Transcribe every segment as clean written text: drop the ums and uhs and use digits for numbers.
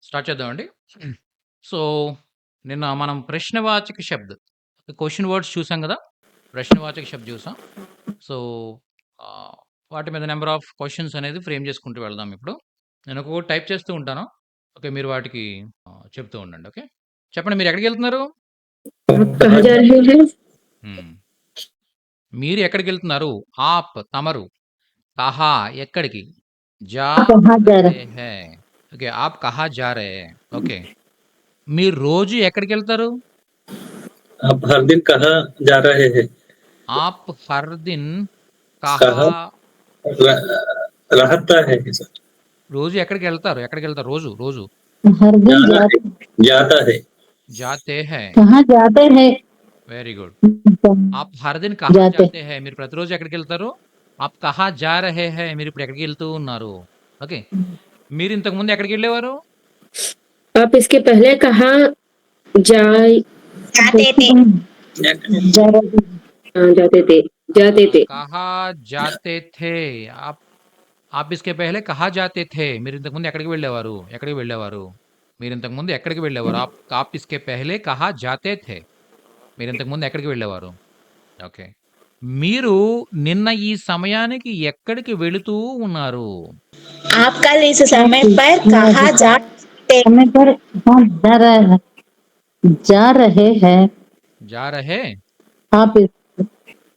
Start చేద్దామండి. So, నిన్న మనం ప్రశ్నవాచక శబ్ద్, క్వెషన్ వర్డ్స్ చూసాం గదా! ప్రశ్నవాచక శబ్ద్ చూసాం. సో, ఆహ్, వాటి మీద నంబర్ ఆఫ్ క్వెషన్స్ అనేది ఫ్రేమ్ చేసుకుంటూ వెళ్దాం ఇప్పుడు. నేను ఒక్కొక్కటి టైప్ చేస్తూ ఉంటాను. ఓకే. మీరు వాటికి చెప్తూ ఉండండి. ఓకే. చెప్పండి మీరెక్కడికెళ్తున్నారు? कहाँ जा रहे हैं? హ్మ్. మీరు ఎక్కడికెళ్తున్నారు? ఆప్ తమరు. కహా ఎక్కడికి? జా आप कहाँ जा రహే रहे హై. ఓకే. ఆప్ కహా జా రహే హై. ఓకే. మీరు రోజు ఎక్కడికెళ్తారు? आप हर दिन कहाँ जा रहे हैं? आप हर दिन कहाँ कहाँ रहता है सर? రోజు ఎక్కడికెళ్తారు? ఎక్కడికెళ్తారు రోజు? రోజు. हर दिन जाना है, जाते जाता है। जाते हैं. कहाँ जाते हैं వెరీ గుడ్. आप हर दिन कहाँ जाते जाते हैं? మీరు ప్రతిరోజు ఎక్కడికెళ్తారు? आप कहाँ जा रहे हैं? మీరిప్పుడు ఎక్కడికెళ్తూ ఉన్నారు? ఓకే. మీరు ఇంతకు ముందు ఎక్కడికెళ్ళేవారు? आप इसके पहले कहाँ जाए जाते थे जा रहे थे? हाँ, जाते थे कहाँ जाते थे? आप आप इसके पहले कहाँ जाते थे? మీరు ఇంతకు ముందు ఎక్కడికి వెళ్ళేవారు? ఎక్కడికి వెళ్ళేవారు? మీరు ఇంతకు ముందు ఎక్కడికి వెళ్ళేవారు? आप इसके पहले कहाँ जाते थे? మీరు ఇంతకు ముందు ఎక్కడికి వెళ్ళేవారు? ఓకే. మీరు నిన్న ఈ సమయానికి ఎక్కడికి వెళుతూ ఉన్నారు? आप कल इस समय पर कहाँ जाते समय पर कहाँ जा रहे हैं जा रहे? आप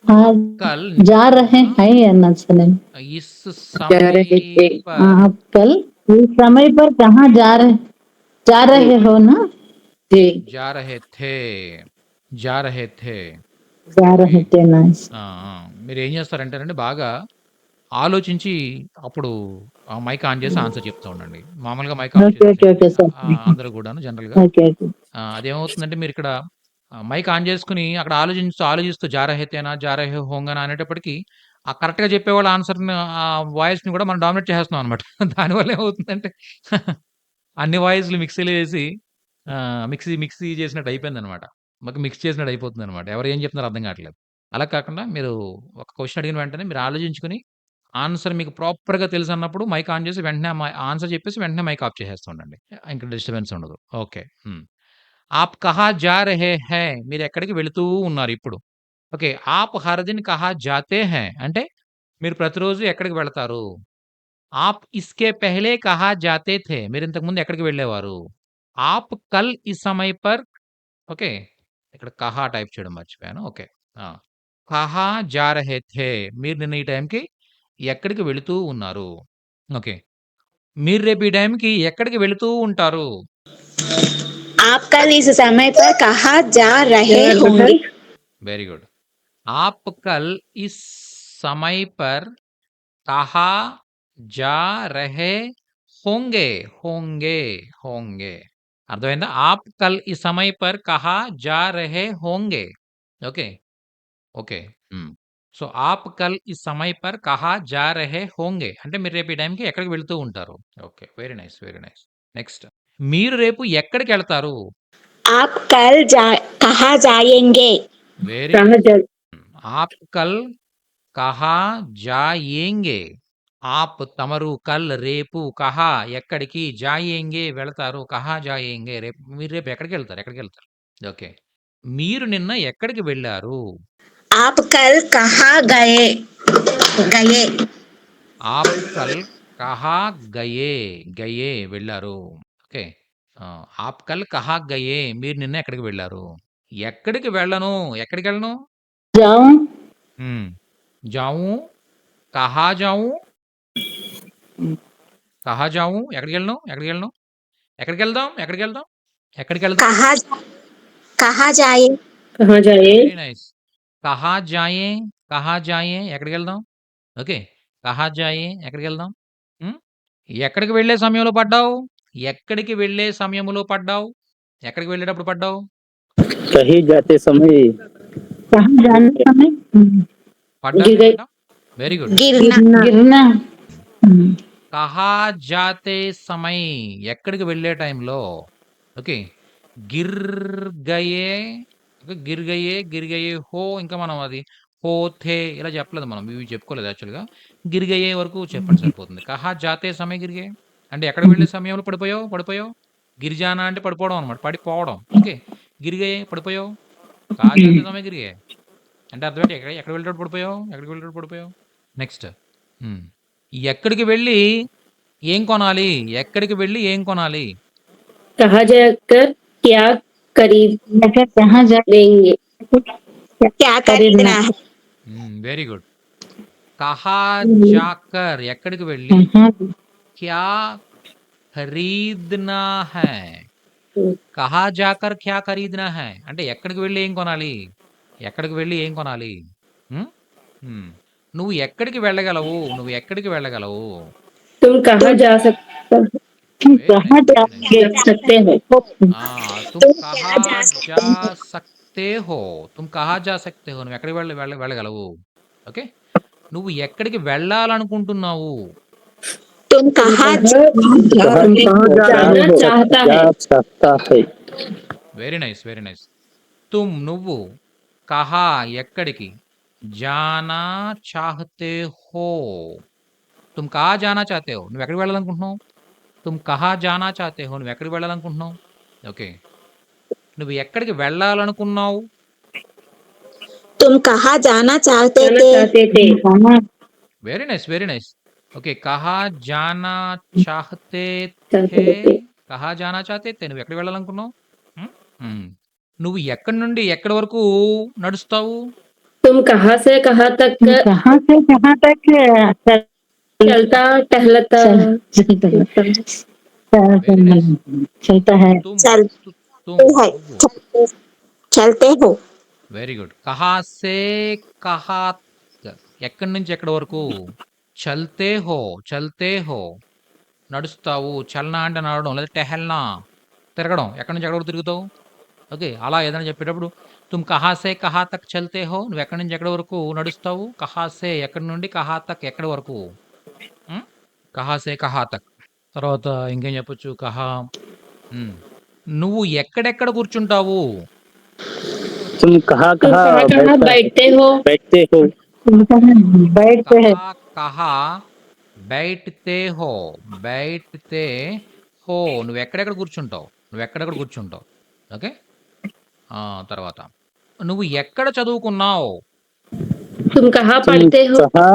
हाँ कल जा रहे हैं या ना चले इस समय पर आप कल इस समय पर कहाँ जा रहे हो ना जी जा रहे थे. जा रहे थे. जा रहे थे ना ఆ! ఆ! మీరేం చేస్తారంటేనండి బాగా ఆలోచించి అప్పుడు మైక్ ఆన్ చేసి ఆన్సర్ చెప్తూ ఉండండి. మామూలుగా mike off okay okay okay చేసేసేయండి. సార్ అందరూ కూడాను జనరల్‌గా. ఓకే ఓకే అదేమవుతుందంటే మీరిక్కడ మైక్ ఆన్ చేసుకొని అక్కడ ఆలోచిస్తూ 'జా రహే తేనా, జా రహే హోంగానా' అనేటప్పటికి ఆ కరెక్ట్‌గా చెప్పేవాళ్ళ ఆన్సర్‌ని వాయిస్‌ని కూడా మనం డామినేట్ చేసేస్తున్నాం అనమాట. దానివల్ల ఏమవుతుందంటే అన్ని వాయిస్‌లు మిక్సీలో ఏసి మిక్సీ చేసినట్టు అయిపోయిందనమాట. మిక్స్ చేసినట్టు అయిపోతుందనమాట. ఎవరు ఏం చెప్తున్నారో అర్థం కావట్లేదు. అలా కాకుండా మీరు ఒక క్వెషన్ అడిగిన వెంటనే మీరు ఆలోచించుకొని ఆన్సర్ మీకు ప్రాపర్‌గా తెలుసన్నప్పుడు మైక్ ఆన్ చేసి వెంటనే ఆన్సర్ చెప్పేసి వెంటనే మైక్ ఆఫ్ చేసేస్తూ ఉండండి. ఇంక డిస్టర్బెన్స్ ఉండదు. ఓకే. హ్మ్. ఆప్ కహా జా రహే హై? మీరెక్కడికి వెళుతూ ఉన్నారు ఇప్పుడు. ఓకే. ఆప్ హర్ దిన్ కహా జాతే హై? అంటే మీరు ప్రతిరోజు ఎక్కడికి వెళతారు? ఆప్ ఇస్కే పెహ్లే కహా జాతే థే? మీరు ఇంతకు ముందు ఎక్కడికి వెళ్ళేవారు? ఆప్ కల్ ఇస్ సమయ్ పర్ ఓకే. ఇక్కడ కహా టైప్ చేయడం మర్చిపోయాను. ఓకే. ఆ! కహా జా రహే థే? మీరు నిన్న ఈ టైంకి ఎక్కడికి వెళుతూ ఉన్నారు? ఓకే. మీరు రేపు ఈ టైంకి ఎక్కడికి వెళుతూ ఉంటారు? आप कल इस समय पर कहाँ जा रहे होंगे వెరీ గుడ్. ఆప్ కల్ ఇస్ సమయ్ పర్ కహా జా రహే హోంగే? హోంగే. హోంగే. అర్థమైందా? ఆప్ కల్ ఇస్ సమయ్ పర్ కహా జా రహే హోంగే? ఓకే. ఓకే. హ్మ్. సో, ఆప్ కల్ ఇస్ సమయ్ పర్ కహా జా రహే హోంగే? అంటే మీరు రేపు ఈ టైంకి ఎక్కడికి వెళ్తూ ఉంటారు? Okay. Very nice. Very nice. Next. మీరు రేపు ఎక్కడికెళ్తారు? आप कल कहाँ जाएंगे వెరీ कहाँ నైస్. जा ఆప్ కల్ కహా జాయేంగే? ఆప్ తమరు, కల్ రేపు, కహా ఎక్కడికి, జాయేంగే వెళతారు. కహా జాయేంగే మీరు రేపు ఎక్కడికెళ్తారు? ఎక్కడికెళ్తారు? ఓకే. మీరు నిన్న ఎక్కడికి వెళ్లారు? आप कल कहाँ गए गए ఆప్ కల్ కహా గయే? గయే వెళ్లారు. ఓకే. ఆప్ కల్ కహా గయే? మీరు నిన్న ఎక్కడికి వెళ్లారు? ఎక్కడికి వెళ్ళను? ఎక్కడికెళ్ళను? जाऊं హ్మ్. జాऊँ, కహా జాऊँ? కహా జాऊँ? ఎక్కడికెళ్ళను? ఎక్కడికెళ్ళను? ఎక్కడికెళ్దాం? ఎక్కడికెళ్దాం? ఎక్కడికెళ్దాం? कहाँ जाए कहाँ जाए వెరీ నైస్. కహా జాయే? కహా జాయే? ఎక్కడికెళ్దాం? ఓకే. కహా జాయే? ఎక్కడికెళ్దాం? హ్మ్. ఎక్కడికి వెళ్ళే సమయంలో పడ్డావు? ఎక్కడికి వెళ్ళే సమయములో పడ్డావు? ఎక్కడికి వెళ్ళేటప్పుడు పడ్డావు? कहीं जाते समय कहाँ जाने समय పడ్డాక गिरे ఏమంటాం? Very good. गिरना गिरना కహా జాతే సమయ్? ఎక్కడికి వెళ్ళే టైంలో? ఓకే. గిర్ గయే, గిర్ గయే, గిర్ గయే హో ఇంకా మనం అది హో, థే ఇలా చెప్పలేదు మనం. ఇవి చెప్పుకోలేదు యాక్చువల్‌గా. గిర్ గయే వరకు చెప్పండి సరిపోతుంది. కహా జాతే సమయ్ గిర్ గయే? అంటే ఎక్కడికి వెళ్ళే సమయంలో పడిపోయావు? పడిపోయావు? గిరిజానా అంటే పడిపోవడం అనమాట, పడిపోవడం. ఓకే, గిరిగే పడిపోయావు, కహా జాతే సమయ గిరిగే అంటే అర్థం ఏంటి, ఎక్కడ వెళ్ళేటప్పుడు పడిపోయావు, ఎక్కడికి వెళ్ళేటప్పుడు పడిపోయావు. నెక్స్ట్, ఎక్కడికి వెళ్ళి ఏం కొనాలి, ఎక్కడికి వెళ్ళి ఏం కొనాలి. कहाँ जाकर क्या जाकर कहाँ जा खरीदेंगे क्या खरीदना है వెరీ గుడ్. కహా జాకర్ ఎక్కడికి వెళ్ళి, कहाँ క్యా ఖరీద్నా హై. కహా జాకర్ క్యా ఖరీద్నా హై అంటే ఎక్కడికి వెళ్ళి ఏం కొనాలి, ఎక్కడికి వెళ్ళి ఏం కొనాలి. హ్మ్? హ్మ్. నువ్వు ఎక్కడికి వెళ్ళగలవు, నువ్వు ఎక్కడికి వెళ్ళగలవు. तुम कहाँ जा सकते कहाँ जा सकते हो ఆ, తుమ్ तुम కహా कहाँ जा జా सकते हो సక్తే హో, తుమ్ కహా జా సక్తే హో, నువ్వు ఎక్కడికి వెళ్ళగలవు. ఓకే, నువ్వు ఎక్కడికి వెళ్ళాలనుకుంటున్నావు. तुम कहाँ जाना चाहता है सकता है వెరీ నైస్, వెరీ నైస్. తుమ్ నువ్వు, కహా ఎక్కడికి, జానా చాహతే హో, తుమ్ కహా జానా చాహతే హో, నువ్వు ఎక్కడికి వెళ్ళాలనుకుంటున్నావు. తుమ్ కహా జానా చాహతే హో, నువ్వు ఎక్కడికి వెళ్ళాలనుకుంటున్నావు. ఓకే, నువ్వు ఎక్కడికి వెళ్ళాలనుకున్నావు. तुम कहाँ जाना चाहते जाना थे चाहते थे कहाँ very nice, very nice. Okay, కహా జానా చాహతే चाहते థే, थे కహా జానా చాహతే థే, నువ్వు ఎక్కడికి వెళ్ళాలనుకున్నావు. హ్మ్? హ్మ్. నువ్వు ఎక్కడి నుండి ఎక్కడి వరకు నడుస్తావు. तुम कहाँ से कहाँ तक कहाँ से कहाँ तक चलता टहलता चलता వెరీ నైస్. चलता है తుమ్ चलते తుమ్ हैं నువ్వు, चलते हो వెరీ గుడ్. కహా సే కహా తక్, ఎక్కడి నుంచి ఎక్కడి వరకు. చల్తే హో, చల్తే హో నడుస్తావు, చలనా అంటే నడవడం, లేదా టెహల్నా తిరగడం, ఎక్కడి నుంచి ఎక్కడి వరకు తిరుగుతావు. ఓకే, అలా ఏదైనా చెప్పేటప్పుడు తుమ్ కహా సే కహా తక్ చల్తే హో, నువ్వు ఎక్కడి నుంచి ఎక్కడి వరకు నడుస్తావు. కహా సే ఎక్కడి నుండి, కహా తక్ ఎక్కడి వరకు. ఉమ్, కహా సే కహా తక్. తర్వాత ఇంకేం చెప్పొచ్చు. కహా, ఉమ్, నువ్వు ఎక్కడెక్కడ కూర్చుంటావు. तुम कहाँ तुम कहाँ कहाँ कहाँ बैठते हो बैठते हैं కహా కహా బైట్తే హో, బైట్తే హో, నువ్వు ఎక్కడెక్కడ కూర్చుంటావు, నువ్వు ఎక్కడెక్కడ కూర్చుంటావు. ఓకే, తర్వాత నువ్వు ఎక్కడ చదువుకున్నావు. तुम कहाँ तुम पढ़ते हो कहाँ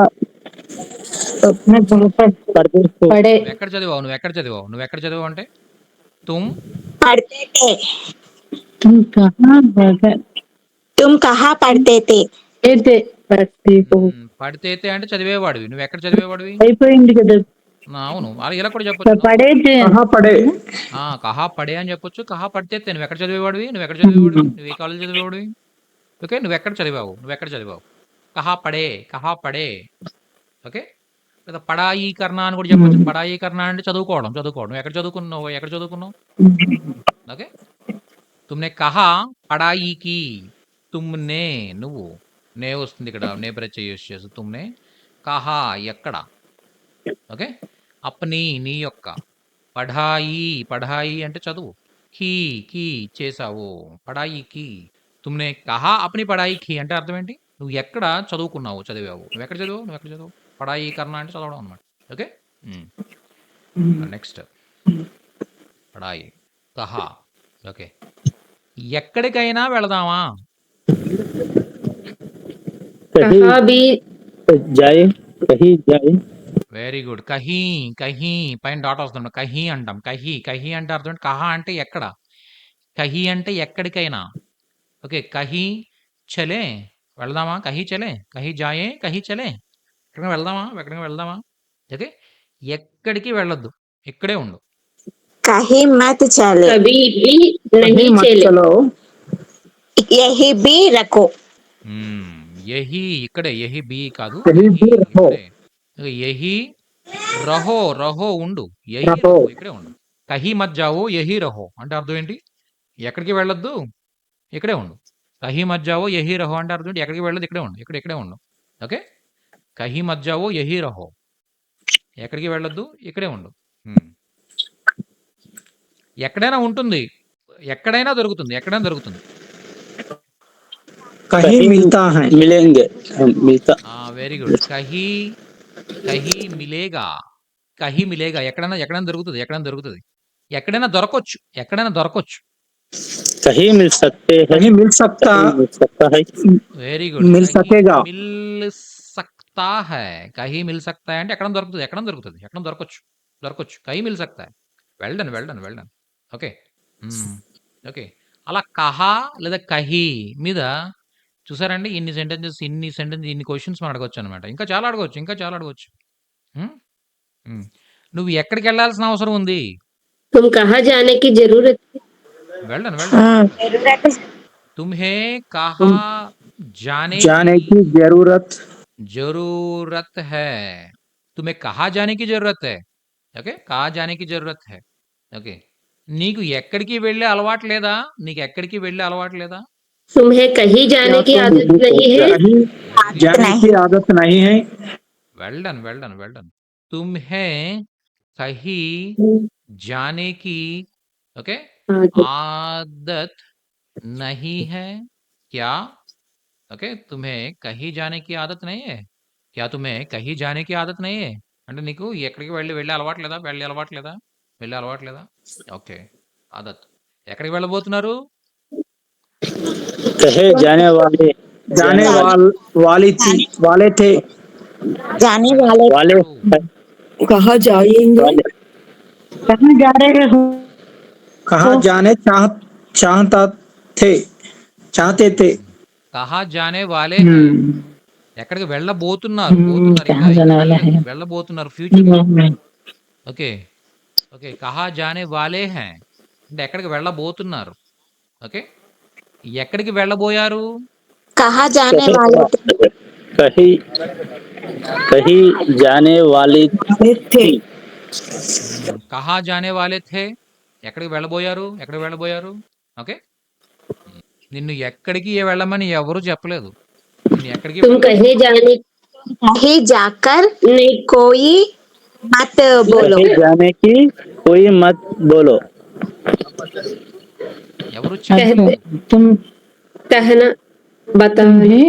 अपने पर पढ़ते हो पड़े నువ్వు ఎక్కడ చదివావు, నువ్వు ఎక్కడ చదివావు, నువ్వు ఎక్కడ చదివావు అంటే తుమ్ पढ़ते थे तुम कहाँ बगल तुम कहाँ पढ़ते थे అయితే పత్తి పడితే అంటే చదివేవాడివి, నువ్వు ఎక్కడ చదివేవాడివి. అయిపోయింది కదా అవును, అలా ఇలా కూడా చెప్పొచ్చు. పడేది कहाँ पढ़े కహా పడే అని చెప్పొచ్చు. కహా పడితే నువ్వు ఎక్కడ చదివేవాడివి, నువ్వు ఎక్కడ చదివేవాడివి, నువ్వు ఏ కాలేజ్ చదివేవాడివి. ఓకే, నువ్వు ఎక్కడ చదివావు, నువ్వు ఎక్కడ చదివావు. కహా పడే, కహా పడే. ఓకే, లేదా పడాయి కర్ణ అని కూడా చెప్పొచ్చు. పడాయి కర్ణ అంటే చదువుకోవడం, చదువుకోవడం. నువ్వు ఎక్కడ చదువుకున్నావు, ఎక్కడ చదువుకున్నావు. ఓకే, తుమ్నే కహా పడాయి కి, తుమ్నే నువ్వు, నే వస్తుంది ఇక్కడ, నే ప్రత్యయ యూస్ చేసు. తుమ్నే కహా ఎక్కడ. ఓకే, అప్ని నీ యొక్క, పఢాయి పఢాయి అంటే చదువు, కీ కీ చేసావు, పడాయి కీ. తుమ్నే కహా అప్ని పడాయి కీ అంటే అర్థం ఏంటి, నువ్వు ఎక్కడ చదువుకున్నావు, చదివావు. నువ్వు ఎక్కడ చదివావు, నువ్వు ఎక్కడ చదువు. పడాయి కర్ణ అంటే చదవడం అనమాట. ఓకే, నెక్స్ట్ పడాయి కహా. ఓకే, ఎక్కడికైనా వెళదామా. कहाँ भी जाए कहीं जाए వెరీ గుడ్. కహీ, కహీ పైన డాట్ వస్తుంది, కహీ అంటాం. కహీ, కహీ అంటే అర్థం ఏంటి, కహా అంటే ఎక్కడ, కహీ అంటే ఎక్కడికైనా. ఓకే, కహీ చలే వెళ్దామా, కహీ చలే, కహీ జాయే, కహీ చలే, ఎక్కడికైనా వెళ్దామా, ఎక్కడికైనా వెళ్దామా. ఓకే, ఎక్కడికి వెళ్ళొద్దు, ఇక్కడే ఉండు. कहीं मत चले कभी भी नहीं कहीं मत चले चलो यही भी रखो యహీ ఇక్కడే, యహీ బి కాదు, कहीं యహీ भी रहो ఇక్కడే. ఓకే, యహీ రహో, రహో ఉండు, యహీ रहो రహో ఇక్కడే ఉండు. కహీ మత్ జావో యహీ రహో అంటే అర్థం ఏంటి, ఎక్కడికి వెళ్ళొద్దు, ఇక్కడే ఉండు. కహీ మత్ జావో యహీ రహో అంటే అర్థం ఏంటి, ఎక్కడికి వెళ్ళొద్దు, ఇక్కడే ఉండు, ఇక్కడే ఉండు. ఓకే, కహీ మత్ జావో యహీ రహో, ఎక్కడికి వెళ్ళొద్దు, ఇక్కడే ఉండు. హ్మ్. ఎక్కడైనా ఉంటుంది, ఎక్కడైనా దొరుకుతుంది, ఎక్కడైనా దొరుకుతుంది. कहीं मिलता है मिलेंगे मिलता వెరీ గుడ్. కహీ, కహీ మిలేగా, కహీ మిలేగా ఎక్కడైనా, ఎక్కడైనా దొరుకుతుంది, ఎక్కడైనా దొరుకుతుంది. ఎక్కడైనా దొరకొచ్చు, ఎక్కడైనా దొరకొచ్చు. कहीं मिल सकते हैं, कहीं मिल सकता कहीं मिल सकता है, వెరీ గుడ్. मिल सकेगा మిల్ సక్తా హై. కహీ మిల్ సక్తా హై అంటే ఎక్కడ దొరుకుతుంది, ఎక్కడ దొరుకుతుంది, ఎక్కడ దొరకొచ్చు, దొరకొచ్చు. కహీ మిల్ సక్తా హై. Well done, well done, well done. Okay. Okay. అలా కహా లేదా కహీ మీద చూసారండి ఇన్ని సెంటెన్సెస్, ఇన్ని క్వశ్చన్స్ మనం అడగొచ్చు అనమాట. ఇంకా చాలా అడగొచ్చు, ఇంకా చాలా అడగొచ్చు. హ్మ్? హ్మ్. నువ్వు ఎక్కడికి వెళ్ళాల్సిన అవసరం ఉంది? तुम कहाँ जाने की जरूरत है? Well done, well done. తుమ్హే కహా జానే जाने की की जरूरत जरूरत है. तुम्हें कहाँ जाने की जरूरत है. ఓకే. కహా జానే కి జరూరత్ హై. ఓకే. నీకు ఎక్కడికి వెళ్ళే అలవాటు లేదా? నీకు ఎక్కడికి వెళ్ళే అలవాటు లేదా? तुम्हें कहीं जाने की क्या आदत नहीं है? कहीं जाने की आदत नहीं है. Well done, well done, well done. తుమ్హే కహీ జానే की ఓకే आदत। आदत नहीं है क्या? ఓకే. तुम्हें कहीं जाने की आदत नहीं है क्या? तुम्हें कहीं जाने की आदत नहीं है అంటే నీకు ఎక్కడికి వెళ్ళే అలవాటు లేదా? వెళ్ళే అలవాటు లేదా? వెళ్ళే అలవాటు లేదా? ఓకే. ఆదత్. ఎక్కడికి వెళ్ళబోతున్నారు? कहे जाने वाले, जाने वाले थे. जाने वाले वाले कहाँ जाएंगे? वाले कहाँ जा रहे हो? कहाँ जाने चाहता थे चाहते थे. కహా జానే వాలే హై. ఎక్కడికి వెళ్ళబోతున్నారు, పోతున్నారు, ఇంకా कहाँ ఇంకా जाने वाला है? వెళ్ళలేదు, వెళ్ళబోతున్నారు ఫ్యూచర్. ఓకే. ఓకే. కహా జానే వాలే హై అంటే ఎక్కడికి వెళ్ళబోతున్నారు. ఓకే. ఎక్కడికి వెళ్ళబోయారు? कहाँ जाने वाले थे? कहीं कहीं जाने वाली थे. కహా జానే వాలే థే. ఎక్కడికి వెళ్ళబోయారు, ఎక్కడికి వెళ్ళబోయారు. ఓకే. నిన్ను ఎక్కడికి వెళ్ళమని ఎవరు చెప్పలేదు. నిన్ను ఎక్కడికి तुम कहीं जाने कहीं जाकर नहीं कोई मत बोलो. कहीं जाने की कोई मत बोलो. ఎవరు अच्छा, చెప్పలేదు. तुम कहना बता तुम्हें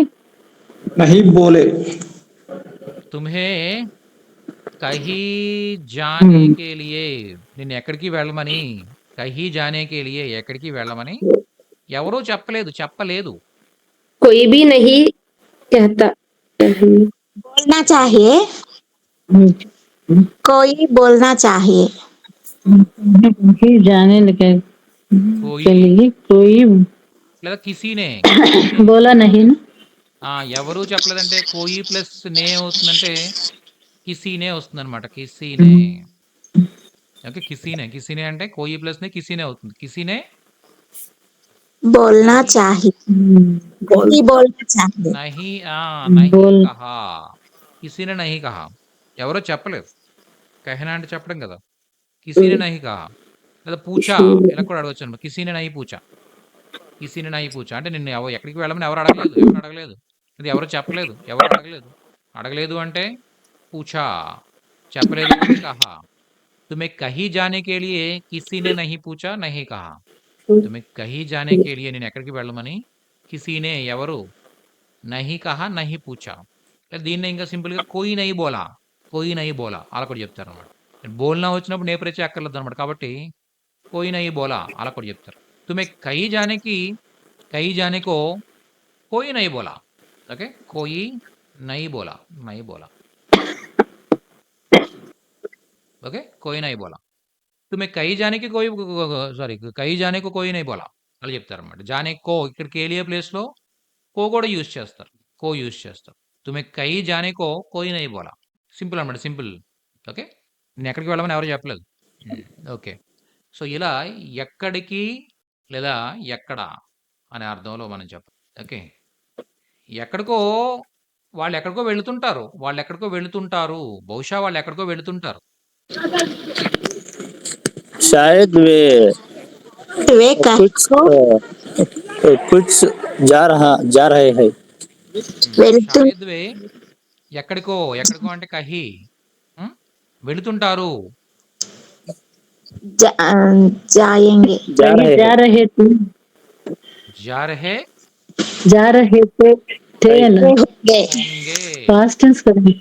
नहीं बोले. తుమ్హే కహీ జానే కే లియే నిన్ను ఎక్కడికి వెళ్ళమని, కహీ జానే కే లియే ఎక్కడికి వెళ్ళమని ఎవరూ చెప్పలేదు. कोई भी नहीं कहता। बोलना चाहिए, कोई बोलना चाहिए. कहीं जाने के కోయి लिए कोई లేదా కిసీనే बोला नहीं ना. ఎవరు చెప్పలేదంటే కోయి ప్లస్ నే అవుతుందంటే కిసీనే వస్తుందన్నమాట. కిసీనే. ఓకే. కిసీనే అంటే కోయి ప్లస్ నే కిసీనే అవుతుంది. కిసీనే बोलना नहीं चाहिए, बोल नहीं बोलना चाहिए. नहीं नहीं बोल కహా. కిసీనే నహీ కహా. ఎవరో చెప్పలేదు. కహనా అంటే చెప్పడం కదా. కిసీనే నహీ కహా లేదా పూచా ఇలా కూడా అడగొచ్చు అనమాట. కిసీనే నహీ పూచా. కిసీనే నహీ పూచా అంటే నిన్ను ఎక్కడికి వెళ్ళమని ఎవరు అడగలేదు. అది ఎవరు చెప్పలేదు, ఎవరు అడగలేదు అంటే పూచా. చెప్పలేదు అంటే కహా. तुम्हें कहीं जाने के लिए किसी ने नहीं पूछा, नहीं कहा. तुम्हें कहीं जाने के लिए నేను ఎక్కడికి వెళ్ళమని కిసీనే ఎవరు నహీ కహా, నహీ పూచా. దీన్ని ఇంకా సింపుల్గా కోయి నహీ బోలా అలా కూడా చెప్తారు అనమాట. బోల్నా వచ్చినప్పుడు నే ప్రత్యయ అక్కర్లేదు అనమాట. కాబట్టి కోయి నహీ బోలా అలా కూడా చెప్తారు. తుమ్హే కహీ జానే కో కోయి నహీ బోలా. ఓకే. కోయి నహీ బోలా. ఓకే. కోయి నహీ బోలా. तुम्हें कहीं जाने की कोई कहीं जाने को कोई नहीं बोला అలా చెప్తారన్నమాట. జానే కో ఇక్కడ కేలియే ప్లేస్లో కో కూడా యూజ్ చేస్తారు. తుమ్హే కहीं जाने को कोई नहीं बोला. సింపుల్ అనమాట, సింపుల్. ఓకే. నేను ఎక్కడికి వెళ్ళమని ఎవరు చెప్పలేదు. ఓకే. సో ఇలా ఎక్కడికి లేదా ఎక్కడ అనే అర్థంలో మనం చెప్పాలి. ఓకే. ఎక్కడికో వాళ్ళు ఎక్కడికో వెళుతుంటారు. బహుశా వాళ్ళు ఎక్కడికో వెళుతుంటారు. शायद वे वे कुछ कुछ जा रहे हैं. వెళ్తూ షాయద్ వే ఎక్కడికో అంటే కహీ వెళుతుంటారు. जाएंगे. जा कहीं रहे जा हैं. रहे थे. जा रहे जा रहे थे ना. होंगे. होंगे. पास्ट टेंस करेंगे.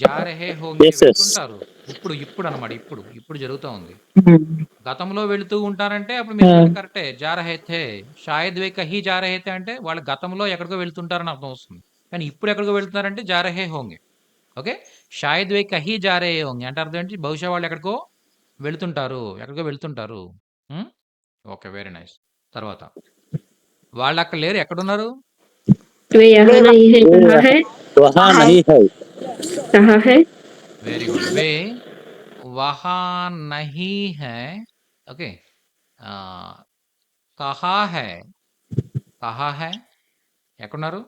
जा रहे होंगे Yes, yes. వెళ్తుంటారు. ఇప్పుడు అన్నమాట. ఇప్పుడు జరుగుతా ఉంది. हम्म, గతంలో వెళుతూ ఉంటారంటే అప్పుడు మీరు हाँ, కరెక్టే. జా రహే థే. షాయద్ వే కహీ జా రహే థే అంటే వాళ్ళు గతంలో ఎక్కడికో వెళ్తుంటారని అర్థం వస్తుంది. కానీ ఇప్పుడు ఎక్కడికో వెళ్తున్నారంటే జా రహే హోంగే. ఓకే. షాయద్ వే కహీ జా రహే హోంగే అంటే అర్థం ఏంటి? బహుశా వాళ్ళు ఎక్కడికో వెళ్తుంటారు. ఎక్కడికో వెళ్తుంటారు. హ్మ్. ఓకే. Very nice. తర్వాత వాళ్ళక్కడ లేరు. ఎక్కడున్నారు? वे यहाँ नहीं है कहाँ है वहाँ नहीं है कहाँ है వెరీ గుడ్. వే వహా నహీ హై. ఓకే. ఆహ్, కహా హై. కహా హై. ఎక్కడున్నారు?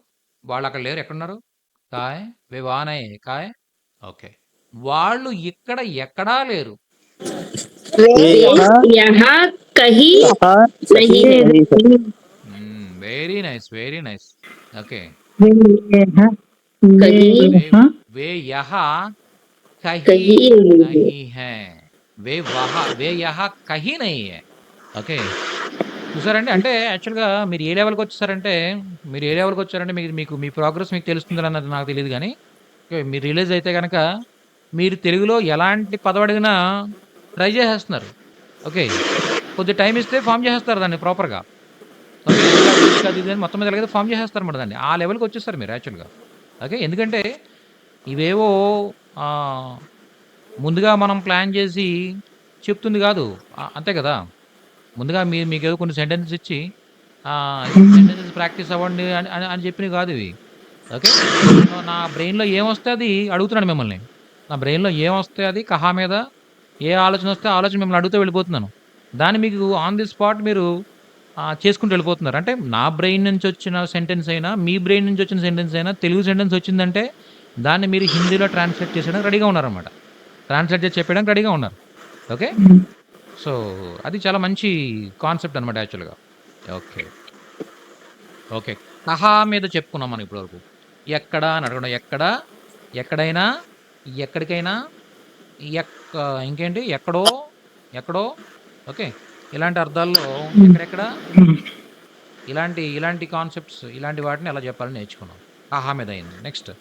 వాళ్ళక్కడ లేరు. ఎక్కడున్నారు? కాయ్. వే వహా నహీ హై. కాయ్. ఓకే. వాళ్ళు ఇక్కడ ఎక్కడా లేరు. वे वे यहाँ यहाँ कहीं कहाँ नहीं कहीं है नहीं है very nice. Very nice. Okay. वे यहाँ वे कहीं వే यहाँ వే యహా కహీ कहीं नहीं है నహీ హై. వే యహా కహీ నహీ హై. ఓకే. చూసారండి? అంటే యాక్చువల్‌గా మీరు ఏ లెవెల్‌కొచ్చేసారంటే, మీరు ఏ లెవెల్‌కొచ్చారంటే మీకు మీకు మీ ప్రోగ్రెస్ మీకు తెలుస్తుందన్నది నాకు తెలీదు గానీ, ఓకే. మీరు రియలైజ్ అయితే గనక, మీరు తెలుగులో ఎలాంటి పదం అడిగినా ట్రై చేసేస్తున్నారు. ఓకే. కొద్దిగా టైమ్ ఇస్తే ఫార్మ్ చేసేస్తారు దాన్ని ప్రాపర్‌గా. ఓకే. ఇది కాదు, ఇది కాదు, ఇది అని మొత్తం మీద ఎలాగైతే ఫార్మ్ చేసేస్తారన్నమాట దాన్ని. ఆ లెవెల్‌కొచ్చేసారు మీరు యాక్చువల్‌గా. ఓకే. ఎందుకంటే ఇవేవో ఆహ్, ముందుగా మనం ప్లాన్ చేసి చెప్తుంది గాదు. అంతే గదా! ముందుగా మీకేదో కొన్ని సెంటెన్సెస్ ఇచ్చి ఈ సెంటెన్సెస్ ప్రాక్టీస్ అవ్వండి అని అని అని చెప్పినవి కాదు ఇవి. ఓకే. నేను నా బ్రెయిన్‌లో ఏమొస్తే అది అడుగుతున్నాను మిమ్మల్ని. నా బ్రెయిన్‌లో ఏమొస్తే అది కహా మీద ఏ ఆలోచన వస్తే ఆ ఆలోచన మిమ్మల్ని అడుగుతూ వెళ్ళిపోతున్నాను. దాన్ని మీకు ఆన్ ది స్పాట్ మీరు చేసుకుంటూ వెళ్ళిపోతున్నారు. అంటే నా బ్రెయిన్ నుంచి వచ్చిన సెంటెన్స్ అయినా, మీ బ్రెయిన్ నుంచి వచ్చిన సెంటెన్స్ అయినా తెలుగు సెంటెన్స్ వచ్చిందంటే దాన్ని మీరు హిందీలో ట్రాన్స్‌లేట్ చేసేయడానికి రెడీగా ఉన్నారనమాట. ట్రాన్స్‌లేట్ చేసి చెప్పేయడానికి రెడీగా ఉన్నారు. ఓకే. సో, అది చాలా మంచి కాన్సెప్ట్ అనమాట యాక్చువల్‌గా. ఓకే. ఓకే. కహా మీద చెప్పుకున్నాం మనం ఇప్పటివరకు. ఎక్కడ అని అడగడం. ఎక్కడ, ఎక్కడైనా, ఎక్కడికైనా, ఎక్క ఇంకేంటి ఎక్కడో, ఎక్కడో ఓకే. ఇలాంటి అర్థాల్లో ఎక్కడెక్కడ ఇలాంటి కాన్సెప్ట్స్ ఇలాంటి వాటిని ఎలా చెప్పాలని నేర్చుకున్నాం. కహా మీద అయింది. నెక్స్ట్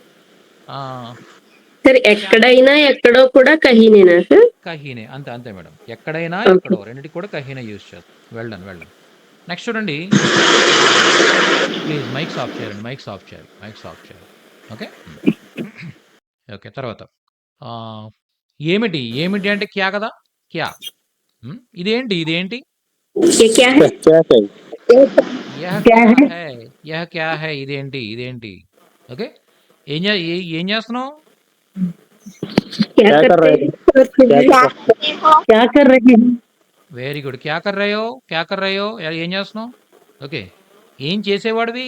सर ఎక్కడైనా ఎక్కడో కూడా కహీనేనా సార్ కహీనే. అంతే అంతే మేడం. ఎక్కడైనా, ఓకే ఎక్కడో రెండిటికి కూడా కహీనే యూజ్ చేస్తాం. Well done. Well done. Next చూడండి. ప్లీజ్ మైక్స్ ఆఫ్ చేయండి. మైక్స్ ఆఫ్ చేయాలి. మైక్స్ ఆఫ్ చేయాలి. ఓకే. ఓకే. తర్వాత ఏమిటి? ఏమిటి అంటే క్యా కదా! క్యా. ఇదేంటి? ఇదేంటి? ये क्या है क्या है యహ్ क्या క్యా है హై? యహ్ క్యా హై? ఇదేంటి? ఇదేంటి? ఓకే. ఏం చేస్తున్నావు? क्या क्या कर करते रहे हैं हो क्या कर रहे क्या कर रहे हैं వెరీ గుడ్. క్యా కర్ రహే హో? క్యా కర్ రహే హో? ఏం చేస్తున్నావు? ఓకే. ఏం చేసేవాడివి?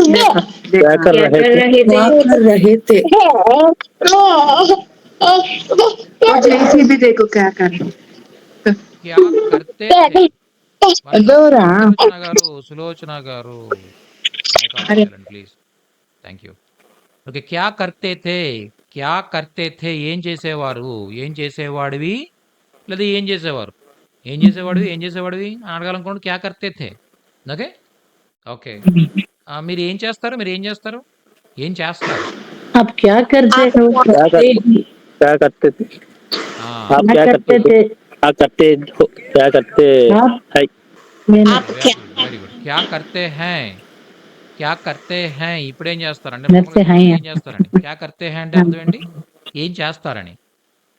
देखा क्या देखा कर क्या रहे कर थे रहे थे क्या कर रहे थे और जैसे भी देखो क्या कर रहे క్యా కర్తే థే? One minute. अदोरा సులోచన గారు మైక్ ఆఫ్ अरे చేయాలండి ప్లీజ్. Thank you. ఓకే. క్యా కర్తే థే? క్యా కర్తే థే? ఏం చేసేవారు? ఏం చేసేవాడివి? లేదా ఏం చేసేవారు? ఏం చేసేవాడివి? ఏం చేసేవాడివి? అని అడగాలనుకోండి. క్యా కర్తే థే? ఓకే. ఓకే. మీరు ఏం చేస్తారు? మీరు ఏం చేస్తారు? ఏం చేస్తారు? आप क्या करते हो क्या क्या करते थे ఆ! आप क्या क्या करते करते थे थे क्या करते हो क्या करते आप है मैंने आप వెరీ क्या గుడ్. Very good. క్యా కర్తే హై? క్యా కర్తే హై? ఇప్పుడేం చేస్తారు? అంటే करते మామూలుగా हैं చెప్పండి ఏం చేస్తారని. క్యా కర్తే హై అంటే అర్థం ఏంటి? ఏం చేస్తారని.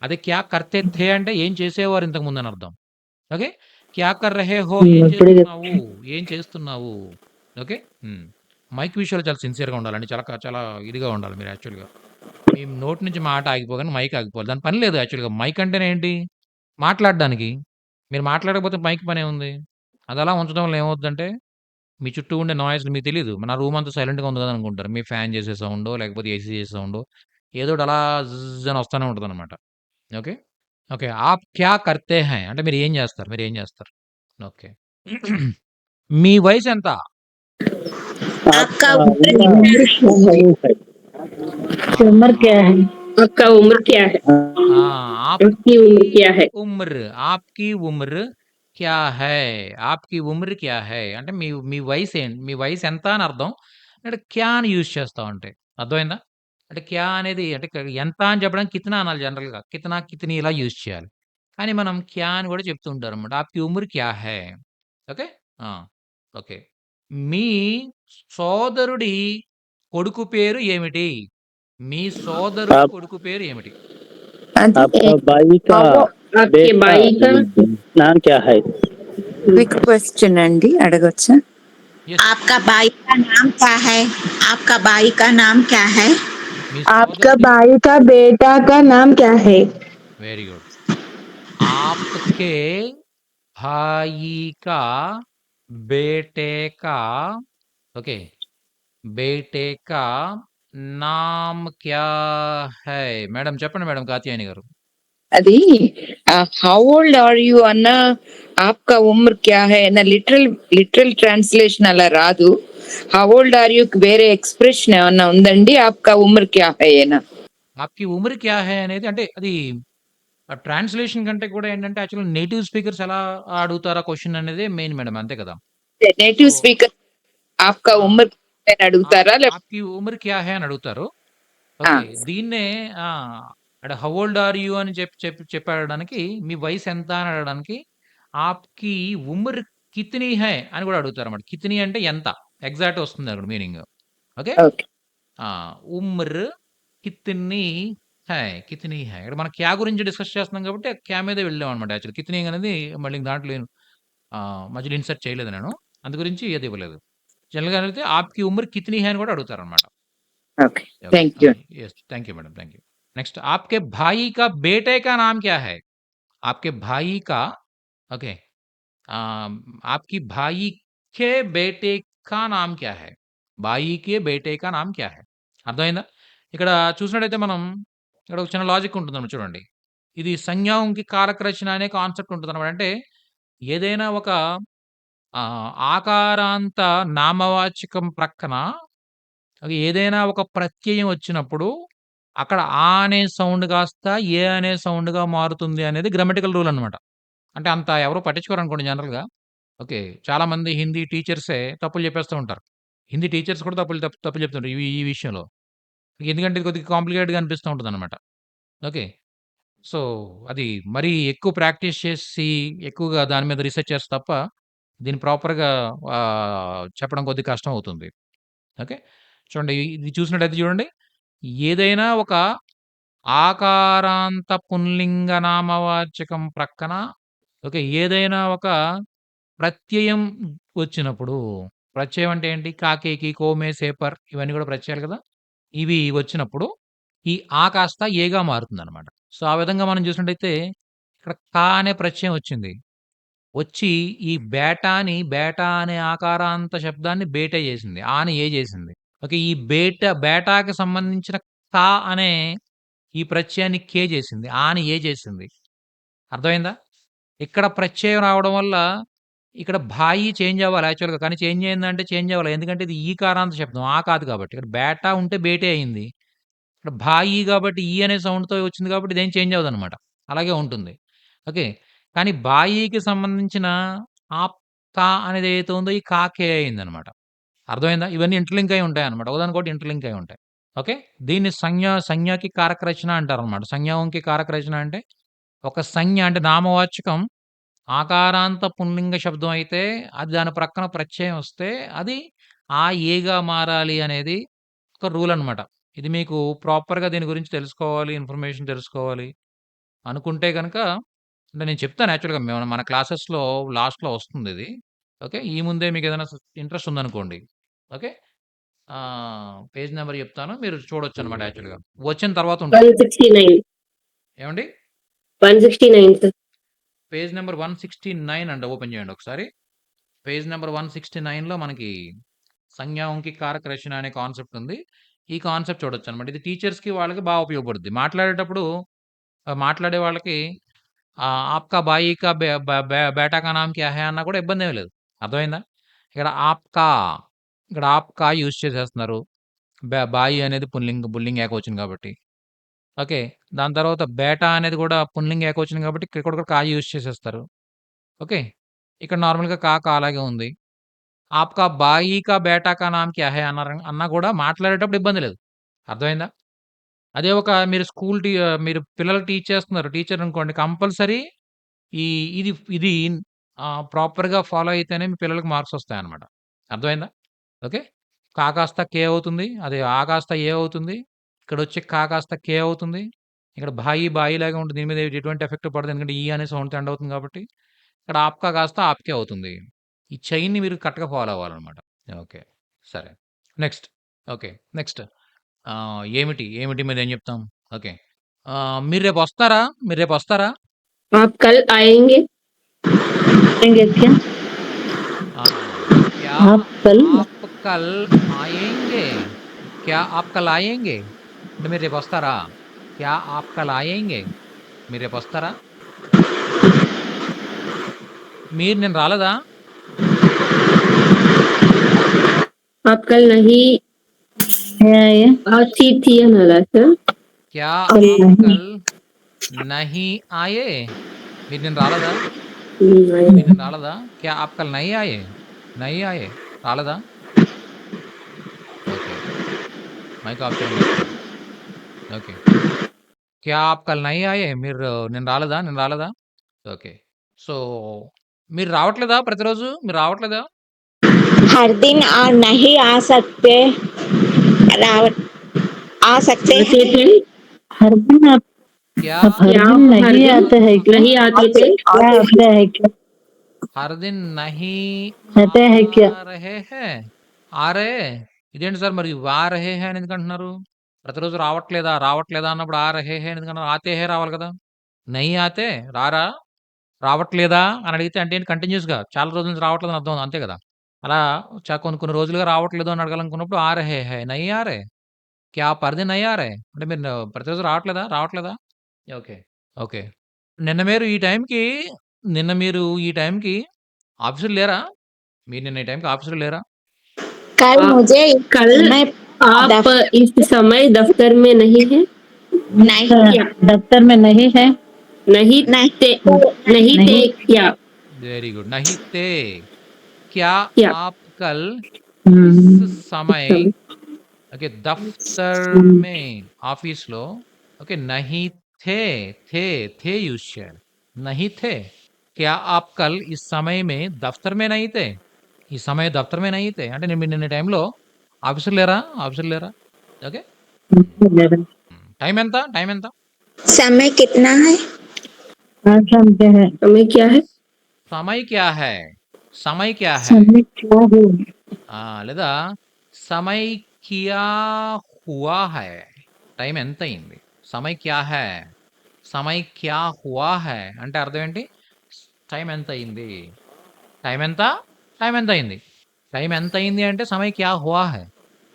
అదే క్యా కర్తే థే అంటే ఏం చేసేవారు ఇంతకు ముందు అని అర్థం. ఓకే. క్యా కర్ రహే హో? ఏం ఇప్పుడే చేస్తున్నావు? ఏం చేస్తున్నావు? ఓకే. మైక్ విషయాలు చాలా సిన్సియర్‌గా ఉండాలండి. చాలా ఇదిగా ఉండాలి మీరు యాక్చువల్‌గా. మీ నోటి నుంచి మాట ఆగిపోగానే మైక్ ఆగిపోవాలి. దాని పని లేదు యాక్చువల్‌గా. మైక్ అంటేనే ఏంటి? మాట్లాడడానికి. మీరు మాట్లాడకపోతే మైక్ పనేముంది? అదలా ఉంచడం వల్ల ఏమవుద్దంటే, మీ చుట్టూ ఉండే నాయిస్‌లు మీకు తెలీదు. నా రూమ్ అంతా సైలెంట్‌గా ఉంది కదా అనుకుంటారు. మీ ఫ్యాన్ చేసే సౌండో, లేకపోతే ఏసీ చేసే సౌండో ఏదోటి అలా జిజ్ అని వస్తానే ఉంటదనమాట. ఓకే. ఓకే. ఆప్ క్యా కర్తే హై? అంటే మీరు ఏం చేస్తారు? మీరు ఏం చేస్తారు? ఓకే. మీ వయసెంత? आपका आपका उम्र उम्र कितना है है उम्र क्या है आपका उम्र क्या है ఆ! ఆప్ आपकी उम्र क्या है ఉమ్ర్. ఆప్‌కి ఉమ్ర్ క్యా హై? ఆప్‌కి ఉమ్ర్ క్యా హై? అంటే మీ వయసెంత అని అర్థం. ఇక్కడ క్యా అని యూజ్ చేస్తాం అంటే. అర్థమైందా? అంటే క్యా అనేది అంటే ఎంత అని చెప్పడానికి కితనా అనాలి జనరల్‌గా. కితనా, కితనీ ఇలా యూజ్ చేయాలి. కానీ మనం క్యా అని కూడా చెప్తూ ఉంటారనమాట. ఆప్‌కి ఉమ్ర్ క్యా హై? ఓకే. ఆ! ఓకే. మీ సోదరుడి కొడుకు పేరు ఏమిటి? మీ సోదరుడి आप కొడుకు పేరు ఏమిటి? అది आपका भाई का आपके बेटा भाई का नाम क्या है? క్విక్ క్వశ్చన్ అండి అడగొచ్చా? యెస్. आपका भाई का नाम क्या है? आपका भाई का नाम क्या है? మీ आपका సోదరుడి भाई का बेटा का नाम क्या है? Very good. आपके भाई का बेटे का ओके बेटे का नाम क्या है? మేడం చెప్పండి మేడం కాత్యాయని గారు. అది హౌ ఓల్డ్ ఆర్ యు అన్న ఆప్కా ఉమ్ర్ క్యా హై అన్న లిటరల్ ట్రాన్స్లేషన్ అలా రాదు. హౌ ఓల్డ్ ఆర్ యు వేరే ఎక్స్ప్రెషన్ ఏమన్నా ఉందండి? ఆప్కా ఉమ్ర్ క్యా హై అనా? ఆప్కి ఉమ్ర్ క్యా హై అనేది అంటే అది ట్రాన్స్లేషన్ కంటే కూడా ఏంటంటే యాక్చువల్‌గా నేటివ్ స్పీకర్స్ ఎలా అడుగుతారా క్వెషన్ అనేదే మెయిన్ మేడం అంతే కదా! నేటివ్ సో స్పీకర్ ఆప్కా ఆ! ఉమ్ర్ క్యా హై అని అడుగుతారా? ఆప్‌కి ఉమ్ర్ క్యా హై అని అడుగుతారు. ఆ, ఓకే. దీన్నే ఆ! అంటే హౌ ఓల్డ్ ఆర్ యూ అని చెప్పి అడగడానికి మీ వయసు ఎంత అని అడగడానికి ఆప్‌కి ఉమ్ర్ కిత్నీ హై అని కూడా అడుగుతారన్నమాట. కిత్నీ అంటే ఎంత ఎగ్జాక్ట్ వస్తుంది అక్కడ మీనింగ్. ఓకే. ఓకే. ఆ! Umar కిత్నీ కిత్నీ high. ఇక్కడ మనం క్యా గురించి డిస్కస్ చేస్తున్నాం కాబట్టి క్యా మీదే వెళ్ళామన్నమాట యాక్చువల్లీ. కిత్నీ అనేది మళ్ళీ దాంట్లో మధ్యలో ఇన్సర్ట్ చేయలేదు నేను. అందు గురించి అది ఇవ్వలేదు. జనరల్‌గా అయితే ఆప్‌కి ఉమ్ర్ కిత్నీ హై అని కూడా అడుగుతారన్నమాట. Okay. Okay thank you. Yes thank you madam thank you next आपके भाई का बेटे का नाम क्या है आपके भाई का ओके आपकी भाई के बेटे का नाम क्या है भाई के बेटे का नाम क्या है అర్థమైందా ఇక్కడ చూసినట్టయితే మనం ఇక్కడ ఒక చిన్న లాజిక్ ఉంటుందన్నమాట చూడండి ఇది సంజ్ఞాంకి కారక రచన అనే కాన్సెప్ట్ ఉంటుంది అనమాట అంటే ఏదైనా ఒక ఆకారాంత నామవాచకం ప్రక్కన అది ఏదైనా ఒక ప్రత్యయం వచ్చినప్పుడు, అక్కడ ఆ అనే సౌండ్ కాస్త ఏ అనే సౌండ్‌గా మారుతుంది అనేది గ్రామటికల్ రూల్ అనమాట. అంటే అంత ఎవరు పట్టించుకోరనుకోండి జనరల్‌గా. ఓకే. చాలామంది హిందీ టీచర్సే తప్పులు చెప్పేస్తూ ఉంటారు. హిందీ టీచర్స్ కూడా తప్పులు చెప్తుంటారు ఈ విషయంలో. ఎందుకంటే ఇది కొద్దిగా కాంప్లికేటెడ్‌గా అనిపిస్తూ ఉంటదనమాట. ఓకే. సో, అది మరీ ఎక్కువ ప్రాక్టీస్ చేసి, ఎక్కువగా దాని మీద రిసర్చ్ చేస్తే తప్ప, దీన్ని ప్రాపర్‌గా చెప్పడం కొద్దిగా కష్టం అవుతుంది. ఓకే. చూడండి ఇది చూసినట్టయితే చూడండి. ఏదైనా ఒక ఆకారాంత పుంలింగ నామవాచకం ప్రక్కన ఓకే. ఏదైనా ఒక ప్రత్యయం వచ్చినప్పుడు, ప్రత్యయం అంటే ఏంటి? కాకేకి, కోమే, సేపర్ ఇవన్నీ కూడా ప్రత్యయాలు కదా! ఇవి వచ్చినప్పుడు ఈ ఆ కాస్త ఏగా మారుతుందనమాట. సో, ఆ విధంగా మనం చూసినట్టయితే ఇక్కడ కా అనే ప్రత్యయం వచ్చింది. వచ్చి ఈ బేటాని బేటా అనే ఆకారాంత శబ్దాన్ని బేటే చేసింది. ఆని ఏ చేసింది. ఓకే. ఈ బేటాకి సంబంధించిన కా అనే ఈ ప్రత్యయాన్ని కే చేసింది. ఆని ఏ చేసింది. అర్థమైందా? ఇక్కడ ప్రత్యయం రావడం వల్ల ఇక్కడ భాయి చేంజ్ అవ్వాలి యాక్చువల్‌గా. కానీ చేంజ్ అయిందంటే చేంజ్ అవ్వలే. ఎందుకంటే ఇది ఈకారాంత శబ్దం. ఆ కాదు కాబట్టి. ఇక్కడ బేటా ఉంటే బేటే అయింది. ఇక్కడ భాయి కాబట్టి ఈ అనే సౌండ్‌తో వచ్చింది కాబట్టి ఇదేం చేంజ్ అవ్వదనమాట. అలాగే ఉంటుంది. ఓకే. కానీ బాయికి సంబంధించిన ఆప్, కా అనేది ఏదైతే ఉందో ఈ కా, కే అయిందనమాట. అర్థమైందా? ఇవన్నీ ఇంటర్‌లింక్ అయ్యి ఉంటాయన్నమాట. ఒకదానికొకటి ఇంటర్‌లింక్ అయ్యి ఉంటాయి. ఓకే. దీన్ని సంజ్ఞకి కారక రచన అంటారనమాట. సంజ్ఞాంకి కారక రచన అంటే ఒక సంజ్ఞ అంటే నామవాచకం ఆకారాంత పుంలింగ శబ్దం అయితే అది దాని ప్రక్కన ప్రత్యయం వస్తే అది ఆ ఏగా మారాలి అనేది ఒక రూల్ అనమాట. ఇది మీకు ప్రాపర్‌గా దీని గురించి తెలుసుకోవాలి, ఇన్ఫర్మేషన్ తెలుసుకోవాలి అనుకుంటే గనక అంటే నేను చెప్తాను యాక్చువల్‌గా మన క్లాసెస్‌లో లాస్ట్‌లో వస్తుందిది. ఓకే. ఈ ముందే మీకేదైనా ఇంట్రెస్ట్ ఉందనుకోండి. ఓకే. పేజ్ నంబర్ చెప్తాను. మీరు చూడొచ్చనమాట యాక్చువల్‌గా. వచ్చిన తర్వాత ఉంటది. 169 ఏవండీ? 169 సార్. పేజ్ నంబర్ 169 అంట ఓపెన్ చేయండి ఒకసారి. పేజ్ నంబర్ 169లో మనకి సంజ్ఞాంకి కారక రచన అనే కాన్సెప్ట్ ఉంది. ఈ కాన్సెప్ట్ చూడొచ్చనమాట. ఇది టీచర్స్‌కి వాళ్ళకి బాగా ఉపయోగపడుద్ది. మాట్లాడేటప్పుడు మాట్లాడే వాళ్ళకి ఆప్‌కా బాయి కా బేటా కా నామ్ క్యా హై అన్నా కూడా ఇబ్బందేమి లేదు. అర్థమైందా? ఇక్కడ ఇక్కడ ఆప్‌కా యూజ్ చేసేస్తున్నారు. బాయి అనేది పుల్లింగ్ ఏకవచనం కాబట్టి. ఓకే. దాని తర్వాత బేటా అనేది కూడా పుల్లింగ్ ఏకవచనం కాబట్టి ఇక్కడ కూడా కా యూజ్ చేసేస్తారు. ఓకే. ఇక్కడ నార్మల్‌గా కా అలాగే ఉంది. ఆప్‌కా బాయి కా బేటా కా నామ్ క్యా హై అన్నా కూడా మాట్లాడేటప్పుడు ఇబ్బంది లేదు. అర్థమైందా? అదే ఒక మీరు మీరు పిల్లలకి టీచ్ చేస్తున్నారు. టీచర్ అనుకోండి కంపల్సరీ ఈ ఇది ఇది ప్రాపర్‌గా ఫాలో అయితేనే మీ పిల్లలకి మార్క్స్ వస్తాయన్నమాట. అర్థమైందా? ఓకే. కా కాస్త కే అవుతుంది. అదే ఆ కాస్త ఏ అవుతుంది. ఇక్కడొచ్చి కా కాస్త కే అవుతుంది. ఇక్కడ బాయి బాయిలాగే ఉంటుంది. దీని మీద ఎటువంటి ఎఫెక్ట్ పడదు. ఎందుకంటే ఈ అనే సౌండ్‌తో ఎండ్ అవుతుంది కాబట్టి. ఇక్కడ ఆప్‌కా కాస్త ఆప్‌కే అవుతుంది. ఈ చైన్‌ని మీరు కరెక్ట్‌గా ఫాలో అవ్వాలన్నమాట. ఓకే. సరే. నెక్స్ట్. ఓకే. నెక్స్ట్. ఏమిటి మీరేం చెప్తాం? ఓకే. మీరు రేపొస్తారా? మీరు రేపొస్తారా? आप कल आएंगे? आएंगे क्या? ఆ! క్యా आप कल ఆప్ కల్ ఆయేంగే? క్యా ఆప్ కల్ ఆయేంగే? అంటే మీరు రేపొస్తారా? క్యా ఆప్ కల్ ఆయేంగే? మీరు రేపొస్తారా? మీరు నేను రాలేదా? आप कल नहीं है ये? आती थी अनाला सर। క్యా कल ఆప్ नहीं కల్ నహీ ఆయే? మీరు నేను రాలేదా? नहीं। మీరు నేను రాలేదా? క్యా ఆప్ కల్ నహీ ఆయే? నహీ ఆయే? రాలేదా? ఓకే. మైక్ ఆఫ్ చేయండి ఒకసారి. ఓకే. క్యా ఆప్ కల్ నహీ ఆయే? మీరు నేను రాలేదా? నేను రాలేదా? ఓకే. సో, మీరు రావట్లేదా ప్రతిరోజు? మీరు రావట్లేదా? हर दिन और नहीं आ सकते रावत आ सकते आते हैं थे? हर दिन क्या आप हर क्या दिन आप हर नहीं दिन आते हैं क्या? नहीं आते थे? क्या आते हैं क्या? हर दिन नहीं आते हैं क्या? ఆ రహే హే? ఆ రహే? ఇదేంటి సార్ మరి వా రహే హే అని ఎందుకంటున్నారు? ప్రతిరోజు రావట్లేదా? రావట్లేదా అన్నప్పుడు ఆ రహే హే ఎందుకన్నారు? ఆతే హే రావాలి కదా! నహీ ఆతే రారా? రావట్లేదా అని అడిగితే అంటే ఏంటి కంటిన్యూస్‌గా చాలా రోజుల నుంచి రావట్లేదని అర్థం అంతే కదా! అలా కొన్ని కొన్ని రోజులుగా రావట్లేదు అని అడగాలనుకున్నప్పుడు ఆ రహే హై, నహీ ఆ రహే. క్యా ఆప్ హర్ దిన్ నహీ ఆ రహే? అంటే మీరు ప్రతిరోజు రావట్లేదా? రావట్లేదా? ఓకే. ఓకే. నిన్న మీరు ఈ టైంకి నిన్న మీరు ఈ టైంకి ఆఫీసులో లేరా? మీరు నిన్న ఈ టైంకి ఆఫీసులో లేరా? कल आप मुझे इस कल समय आप दफ- इस समय दफ्तर में नहीं है? नहीं क्या? दफ्तर में नहीं है? नहीं नहीं थे? नहीं थे नहीं। क्या? Very good. नहीं थे. क्या क्या? आप कल हम्म, इस समय समय। ఓకే. దఫ్తర్ మే ఆఫీస్‌లో ఓకే. నహీ थे, थे, थे यूज़ చేయాలి. नहीं थे. क्या आप कल इस समय में दफ्तर में नहीं थे? ఈ సమయం దఫ్తర్ మే నహీ थे. అంటే మీరు నిన్న టైంలో ఆఫీసులో లేరా? ఆఫీసులో లేరా? ఓకే. టైం ఎంత? టైం ఎంత? समय कितना है? आज हम क्या है? समय क्या है? సమయ్ క్యా హై? సమయ్ క్యా హై? समय क्या है? లేదా సమయ్ కియా హువా హై? టైం ఎంతయింది? సమయ్ క్యా హై? సమయ్ క్యా హువా హై? అంటే అర్థం ఏంటి? టైం ఎంతయింది? టైం ఎంత? టైం ఎంతయింది? టైం ఎంతయింది అంటే సమయ్ క్యా హువా హై?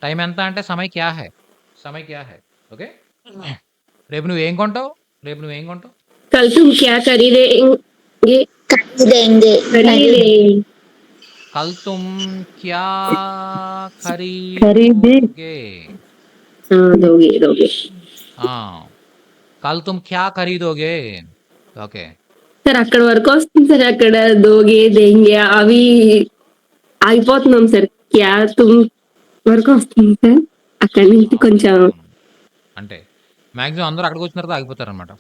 టైం ఎంత అంటే సమయ్ క్యా హై? సమయ్ క్యా హై? ఓకే. రేపు నువ్వేం కొంటావు? రేపు నువ్వేం కొంటావు? कल तुम क्या खरीदेंगे? खरीदेंगे खरीदेंगे। कल तुम क्या खरीदे खरीदोगे? हाँ दोगे दोगे। कल तुम क्या खरीदोगे? ఓకే. సార్ అక్కడ వరకు వస్తుంది సార్. అక్కడ దోగే దెంగే అవి ఆగిపోతున్నాం సార్. క్యా తుమ్ వరకు వస్తుంది సార్. అక్కడి నుంచి కొంచెం అవును. అంటే మాక్సిమం అందరూ అక్కడికొచ్చిన తర్వాత ఆగిపోతారనమాట.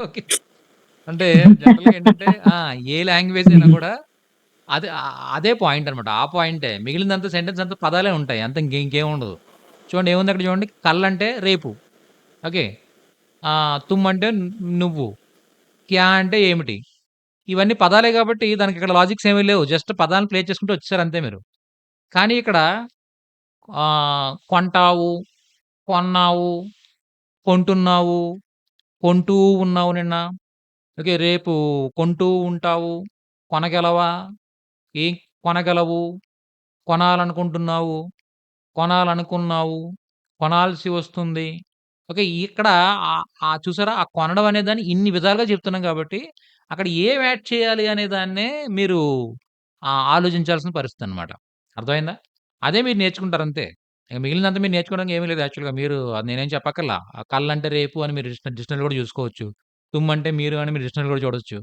ఓకే. అంటే జనరల్‌గా ఏంటంటే ఏ లాంగ్వేజ్ అయినా కూడా అదే పాయింట్ అనమాట. ఆ పాయింటే. మిగిలినదంతా సెంటెన్స్ అంతా పదాలే ఉంటాయి. అంతే ఇంకేం ఉండదు. చూడండి ఏముంది అక్కడ చూడండి. కల్ అంటే రేపు. ఓకే. తుమ్ అంటే నువ్వు. క్యా అంటే ఏమిటి? ఇవన్నీ పదాలే కాబట్టి దానికి ఇక్కడ లాజిక్స్ ఏమీ లేవు. జస్ట్ పదాలను ప్లే చేసుకుంటూ వచ్చేసారు అంతే మీరు. కానీ ఇక్కడ కొంటావు, కొన్నావు, కొంటున్నావు, కొంటూ ఉన్నావు నిన్న. ఓకే. రేపు కొంటూ ఉంటావు, కొనగలవా? ఏం కొనగలవు? కొనాలనుకుంటున్నావు, కొనాలనుకున్నావు, కొనాల్సి వస్తుంది. ఓకే. ఇక్కడ చూసారా? ఆ కొనడం అనే దాన్ని ఇన్ని విధాలుగా చెప్తున్నాం కాబట్టి, అక్కడ ఏం యాడ్ చేయాలి అనే దాన్నే మీరు ఆలోచించాల్సిన పరిస్థితనమాట. అర్థమైందా? అదే మీరు నేర్చుకుంటారంతే. ఇక మిగిలినదంతా మీరు నేర్చుకోవడానికి ఏమీ లేదు యాక్చువల్‌గా. మీరు అది నేనేం చెప్పక్కర్లా. కళ్ళంటే రేపు అని మీరు డిక్షనరీలో కూడా చూసుకోవచ్చు. తుమ్మంటే మీరు అని మీరు డిక్షనరీలో కూడా చూడొచ్చు.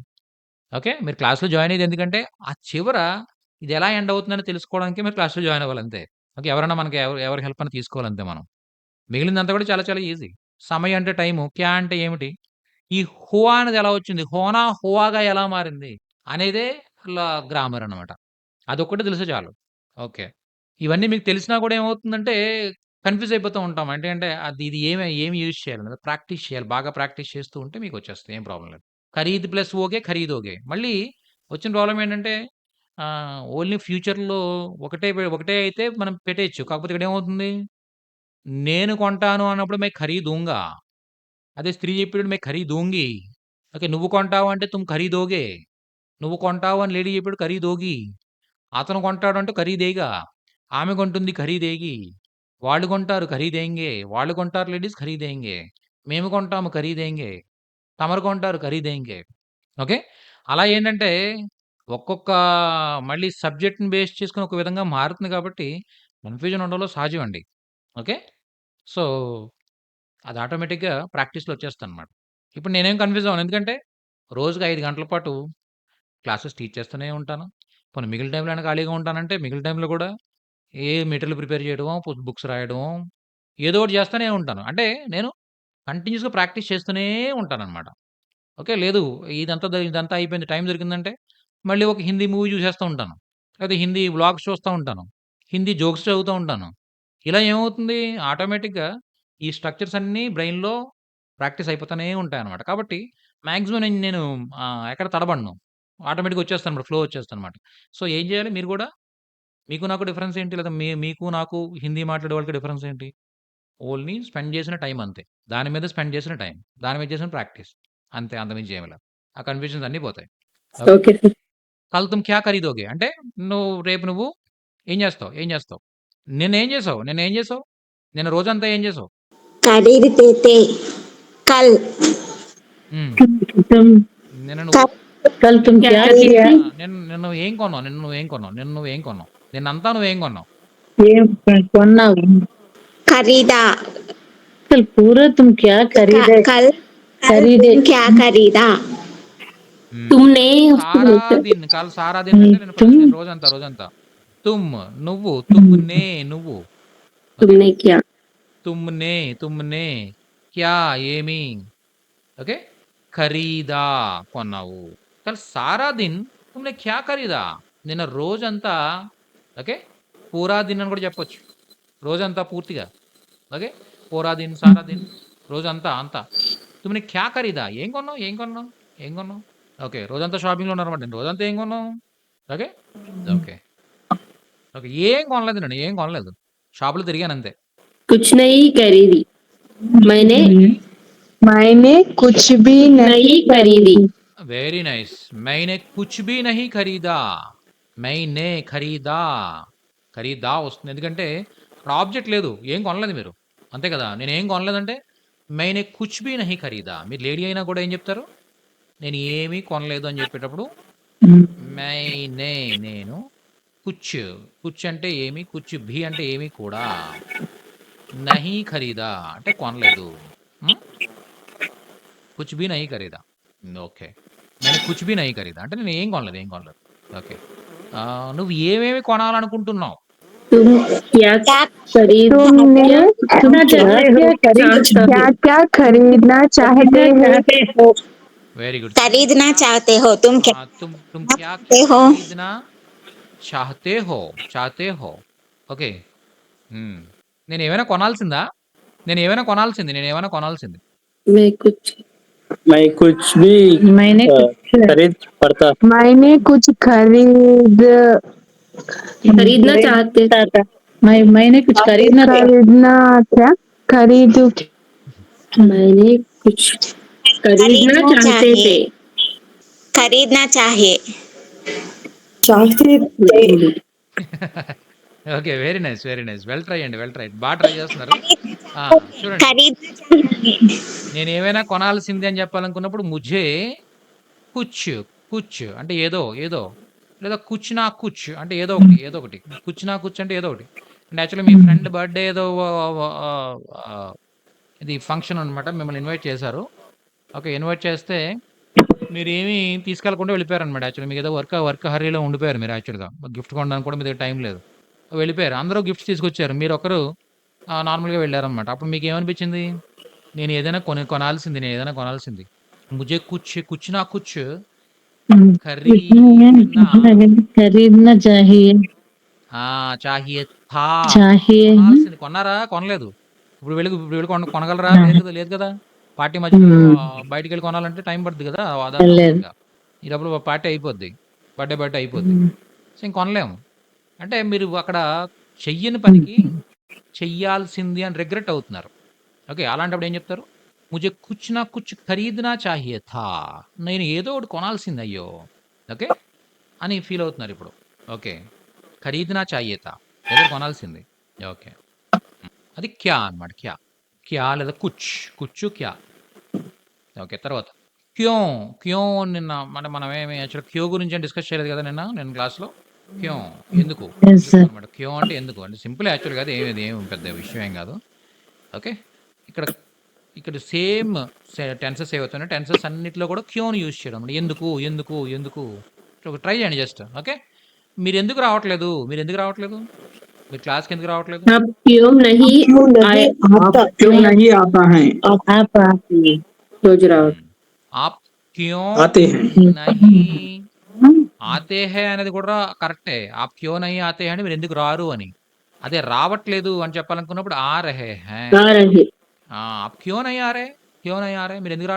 ఓకే. మీరు క్లాస్‌లో జాయిన్ అయ్యేది ఎందుకంటే, ఆ చివర ఇది ఎలా ఎండ్ అవుతుందని తెలుసుకోవడానికే మీరు క్లాస్‌లో జాయిన్ అవ్వాలంతే. ఓకే. ఎవరైనా మనకి ఎవరి హెల్ప్ అన్నా తీసుకోవాలంతే మనం. మిగిలిందంతా కూడా చాలా చాలా ఈజీ. సమయ అంటే టైము, క్యా అంటే ఏమిటి? ఈ హువా అనేది ఎలా వచ్చింది? హోనా హువాగా ఎలా మారింది? అనేదే గ్రామర్ అనమాట. అదొక్కటి తెలిస్తే చాలు. ఓకే. ఇవన్నీ మీకు తెలిసినా కూడా ఏమవుతుందంటే కన్‌ఫ్యూజ్ అయిపోతూ ఉంటాం. అంటే ఇది ఏమి యూజ్ చేయాలన్నది ప్రాక్టీస్ చేయాలి. బాగా ప్రాక్టీస్ చేస్తూ ఉంటే మీకొచ్చేస్తాయి. ఏం ప్రాబ్లమ్ లేదు. ఖరీద్ ప్లస్ ఓగే, ఖరీద్ ఓగే. మళ్ళీ వచ్చిన ప్రాబ్లమ్ ఏంటంటే ఓన్లీ ఫ్యూచర్‌లో ఒకటే అయితే మనం పెట్టేయొచ్చు. కాకపోతే ఇక్కడ ఏమవుతుంది? నేను కొంటాను అన్నప్పుడు मैं खरीदूँगा. అదే స్త్రీ చెప్పేటప్పుడు मैं खरीदूँगी. ఓకే. నువ్వు కొంటావు అంటే तुम खरीदोगे. నువ్వు కొంటావు అని లేడీ చెప్పేటప్పుడు ఖరీదోగి. అతను కొంటాడు అంటే ఖరీదేగా. ఆమె కొంటుంది ఖరీదేగి. వాళ్ళు కొంటారు ఖరీదేంగే. వాళ్ళు కొంటారు లేడీస్ ఖరీదేంగే. మేము కొంటాము ఖరీదేంగే. తమరు కొంటారు ఖరీదేంగే. ఓకే. అలా ఏంటంటే ఒక్కొక్క మళ్ళీ సబ్జెక్ట్‌ని బేస్ చేసుకొని ఒక విధంగా మారుతుంది కాబట్టి కన్‌ఫ్యూజన్ ఉండడంలో సహజం అండి. ఓకే. సో, అది ఆటోమేటిక్‌గా ప్రాక్టీస్‌లో వచ్చేస్తదనమాట. ఇప్పుడు నేనేం కన్‌ఫ్యూజ్ అవ్వను. ఎందుకంటే రోజుకి 5 గంటల పాటు క్లాసెస్ టీచ్ చేస్తూనే ఉంటాను. పోనీ మిగిలిన టైంలో అయినా ఖాళీగా ఉంటానంటే మిగిలిన టైంలో కూడా ఏ మెటీరియల్ ప్రిపేర్ చేయడమో, బుక్స్ రాయడమో ఏదో ఒకటి చేస్తూనే ఉంటాను. అంటే నేను కంటిన్యూయస్‌గా ప్రాక్టీస్ చేస్తూనే ఉంటాననమాట. ఓకే. లేదు ఇదంతా అయిపోయింది. టైం దొరికిందంటే మళ్ళీ ఒక హిందీ మూవీ చూసేస్తూ ఉంటాను. లేదా హిందీ వ్లాగ్స్ చూస్తా ఉంటాను. హిందీ జోక్స్ చదువుతూ ఉంటాను. ఇలా ఏమవుతుంది ఆటోమేటిక్‌గా ఈ స్ట్రక్చర్స్ అన్నీ బ్రెయిన్‌లో ప్రాక్టీస్ అయిపోతూనే ఉంటాయనమాట. కాబట్టి మాక్సిమం నేను ఎక్కడ తడబడను. ఆటోమేటిక్‌గా వచ్చేస్తానన్నమాట. ఫ్లో వచ్చేస్తదనమాట. సో, ఏం చేయాలి మీరు కూడా మీకు నాకు డిఫరెన్స్ ఏంటి? లేదా మీకు నాకు హిందీ మాట్లాడే వాళ్ళకి డిఫరెన్స్ ఏంటి? ఓన్లీ స్పెండ్ చేసిన టైం అంతే. దాని మీద స్పెండ్ చేసిన టైం. దాని మీద చేసిన ప్రాక్టీస్. అంతే అంతకుమించి ఏమి లేదు. ఆ కన్‌ఫ్యూజన్స్ అన్నీ పోతాయి. ఓకే. Okay sir. కల్ తుమ్ క్యా ఖరీదోగే? అంటే రేపు నువ్వు ఏం చేస్తావు? ఏం చేస్తావు? నిన్నేం చేసావు? నిన్నేం చేసావు? నిన్న రోజంతా ఏం చేసావు? खरीदते थे कल హ్మ్. तुम నిన్న నువ్వు कल तुम నిన్న क्या నిన్న किया? నిన్న నువ్వేం కొన్నావు? నిన్నేం కొన్నావు? నిన్నంతా నువ్వేం కొన్నావు? ये कोन्ना खरीदा कल पूरा तुम क्या खरीदे? कल खरीदे तुम क्या खरीदा హ్మ్. తుమ్నే సారా వస్తుంది సార్. దిన్ సారా దిన్ అంటే तुम నేను రోజంతా. తుమ్ నువ్వు, తుమ్‌నే నువ్వు. ఓకే. తుమ్నే క్యా తుమ్‌నే క్యా ఏమి? ఓకే. ఖరీదా కొన్నావు. కల్ సారా దిన్ తుమ్‌నే క్యా ఖరీదా? నిన్న రోజంతా ఓకే. పూరా దిన్ అని కూడా చెప్పొచ్చు. రోజంతా పూర్తిగా. ఓకే. పూరా దిన్, సారా దిన్ రోజంతా అంతా. తుమ్‌నే క్యా ఖరీదా? ఏం కొన్నావు? ఏం కొన్నావు? ఏం కొన్నావు? ఓకే. రోజంతా షాపింగ్‌లో ఉన్నారన్నమాట. నేను రోజంతా ఏం కొన్నావు? ఓకే. ఓకే. ఓకే. ఏం కొనలేదు నేను. ఏం కొనలేదు. షాపులో తిరిగానంతే. కుచ్ నహీ ఖరీది. మైనే मैंने कुछ भी నహీ ఖరీది. Very nice. मैंने कुछ भी नहीं खरीदा. मैंने ఖరీదా. ఖరీదా వస్తుంది. ఎందుకంటే అక్కడ ఆబ్జెక్ట్ లేదు. ఏం కొనలేదు మీరు. అంతే కదా! నేనేం కొనలేదంటే मैंने कुछ भी नहीं खरीदा. మీరు లేడీ అయినా కూడా ఏం చెప్తారు? నేను ఏమీ కొనలేదు అని చెప్పేటప్పుడు मैंने నేను కుచ్ అంటే ఏమి, కుచ్ భీ అంటే ఏమి కూడా. నహీ ఖరీదా అంటే కొనలేదు. హ్మ్. కుచ్ భీ నహీ ఖరీదా. ఓకే. నేను కుచ్ భీ నహీ ఖరీదా అంటే నేను ఏం కొనలేదు. ఓకే. నువ్వు ఏమేమి కొనాలనుకుంటున్నావు? తుమ్ క్యా ఖరీద్ तुमने कितना चाहते हो? क्या क्या खरीदना चाहते हो వెరీ గుడ్. खरीदना चाहते हो तुम क्या तुम क्या चाहते हो खरीदना చాహతే హో. ఓకే. హ్మ్. నేనేమైనా కొనాల్సిందా? నేనేమైనా కొనాల్సింది. మే కుచ్ मैं कुछ भी मैंने कुछ खरीद पड़ता मैंने कुछ ఖరీద్నా చాహతే था। मैंने कुछ खरीदना था। खरीदना क्या खरीदू మైనే కుచ్ ఖరీద్నా खरीदना చాహతే थे. खरीदना चाहिए okay. Very nice. Well try అండి. బా ట్రై చేస్తున్నారు. చూడండి. खरीदना चाहिए నేనేమైనా కొనాల్సింది అని చెప్పాలనుకున్నప్పుడు ముఝే కుచ్ అంటే ఏదో లేదా కుచ్ నా కుచ్ అంటే ఏదో ఒకటి. కుచ్ నా కుచ్ అంటే ఏదో ఒకటి. అంటే యాక్చువల్లీ మీ ఫ్రెండ్ బర్త్‌డే ఏదో ఇది ఫంక్షన్ అనమాట. మిమ్మల్ని ఇన్వైట్ చేశారు. ఓకే. ఇన్వైట్ చేస్తే మీరేమి తీసుకెళ్ళకుండా వెళ్ళిపోయారనమాట. యాక్చువల్లీ మీకేదో వర్క్ హర్రీలో ఉండిపోయారు మీరు యాక్చువల్‌గా. గిఫ్ట్ కొనడానికి కూడా మీ దగ్గర టైం లేదు. వెళ్ళిపోయారు. అందరూ గిఫ్ట్స్ తీసుకొచ్చారు. మీరొకరు నార్మల్‌గా వెళ్లారనమాట. అప్పుడు మీకేమనిపించింది? నేను ఏదైనా కొనాల్సింది. ముజే కుచ్ నా కుచ్ ఖరీదనా खरीदना चाहिए చాహియే థా. चाहिए ना కొనాల్సింది. కొన్నారా? కొనలేదు. ఇప్పుడు వెళ్ళి కొనగలరా? లేదు కదా! పార్టీ మధ్యలో బయటికెళ్ళి కొనాలంటే టైం పడుద్ది కదా! అదంతా లేదు. అవుతుందిగా. ఈ లోపల పార్టీ అయిపోద్ది. బర్త్‌డే అయిపోద్ది. సో, ఇంక కొనలేము. అంటే మీరు అక్కడ చెయ్యని పనికి చెయ్యాల్సింది అని రిగ్రెట్ అవుతున్నారు. ఓకే. అలాంటప్పుడు ఏం చెప్తారు? ముझे కుచ్ నా కుచ్ ఖరీదనా చాహియే థా. నేను ఏదో ఒకటి కొనాల్సింది అయ్యో! ఓకే. అని ఫీల్ అవుతున్నారు ఇప్పుడు. ఓకే. ఖరీదనా చాహియే థా. ఏదో కొనాల్సింది. ఓకే. అది క్యా అన్నమాట. క్యా లేదా కుచ్ క్యా. ఓకే. తర్వాత క్యోं క్యోं నిన్న మనమేమి యాక్చువల్‌గా క్యో గురించి డిస్కస్ చేయలేదు కదా నేను క్లాస్‌లో. క్యోं ఎందుకు Yes, sir. అన్నమాట. క్యోं అంటే ఎందుకు అంటే సింపుల్ యాక్చువల్‌గా అది ఏమి పెద్ద విషయం ఏం కాదు. ఓకే. ఇక్కడ సేమ్ టెన్సెస్ ఏవవుతున్నాయో టెన్సెస్ అన్నిటిలో కూడా క్యోని యూజ్ చేయడం అన్నమాట. ఎందుకు ట్రై చేయండి జస్ట్. ఓకే. మీరు ఎందుకు రావట్లేదు? మీరు క్లాస్‌కి ఎందుకు రావట్లేదు? आप क्यों नहीं आए आप क्यों नहीं आता है आप रोज रावत आप क्यों आते हैं नहीं ఆతే హై అనేది కూడా కరెక్టే. ఆప్ క్యో నహీ ఆతే హై అంటే మీరు ఎందుకు రారు అని. అదే రావట్లేదు అని చెప్పాలనుకున్నప్పుడు ఆ రహే హై. आ रहे ఆప్ క్యో నహీ ఆ రహే మీరు ఎందుకు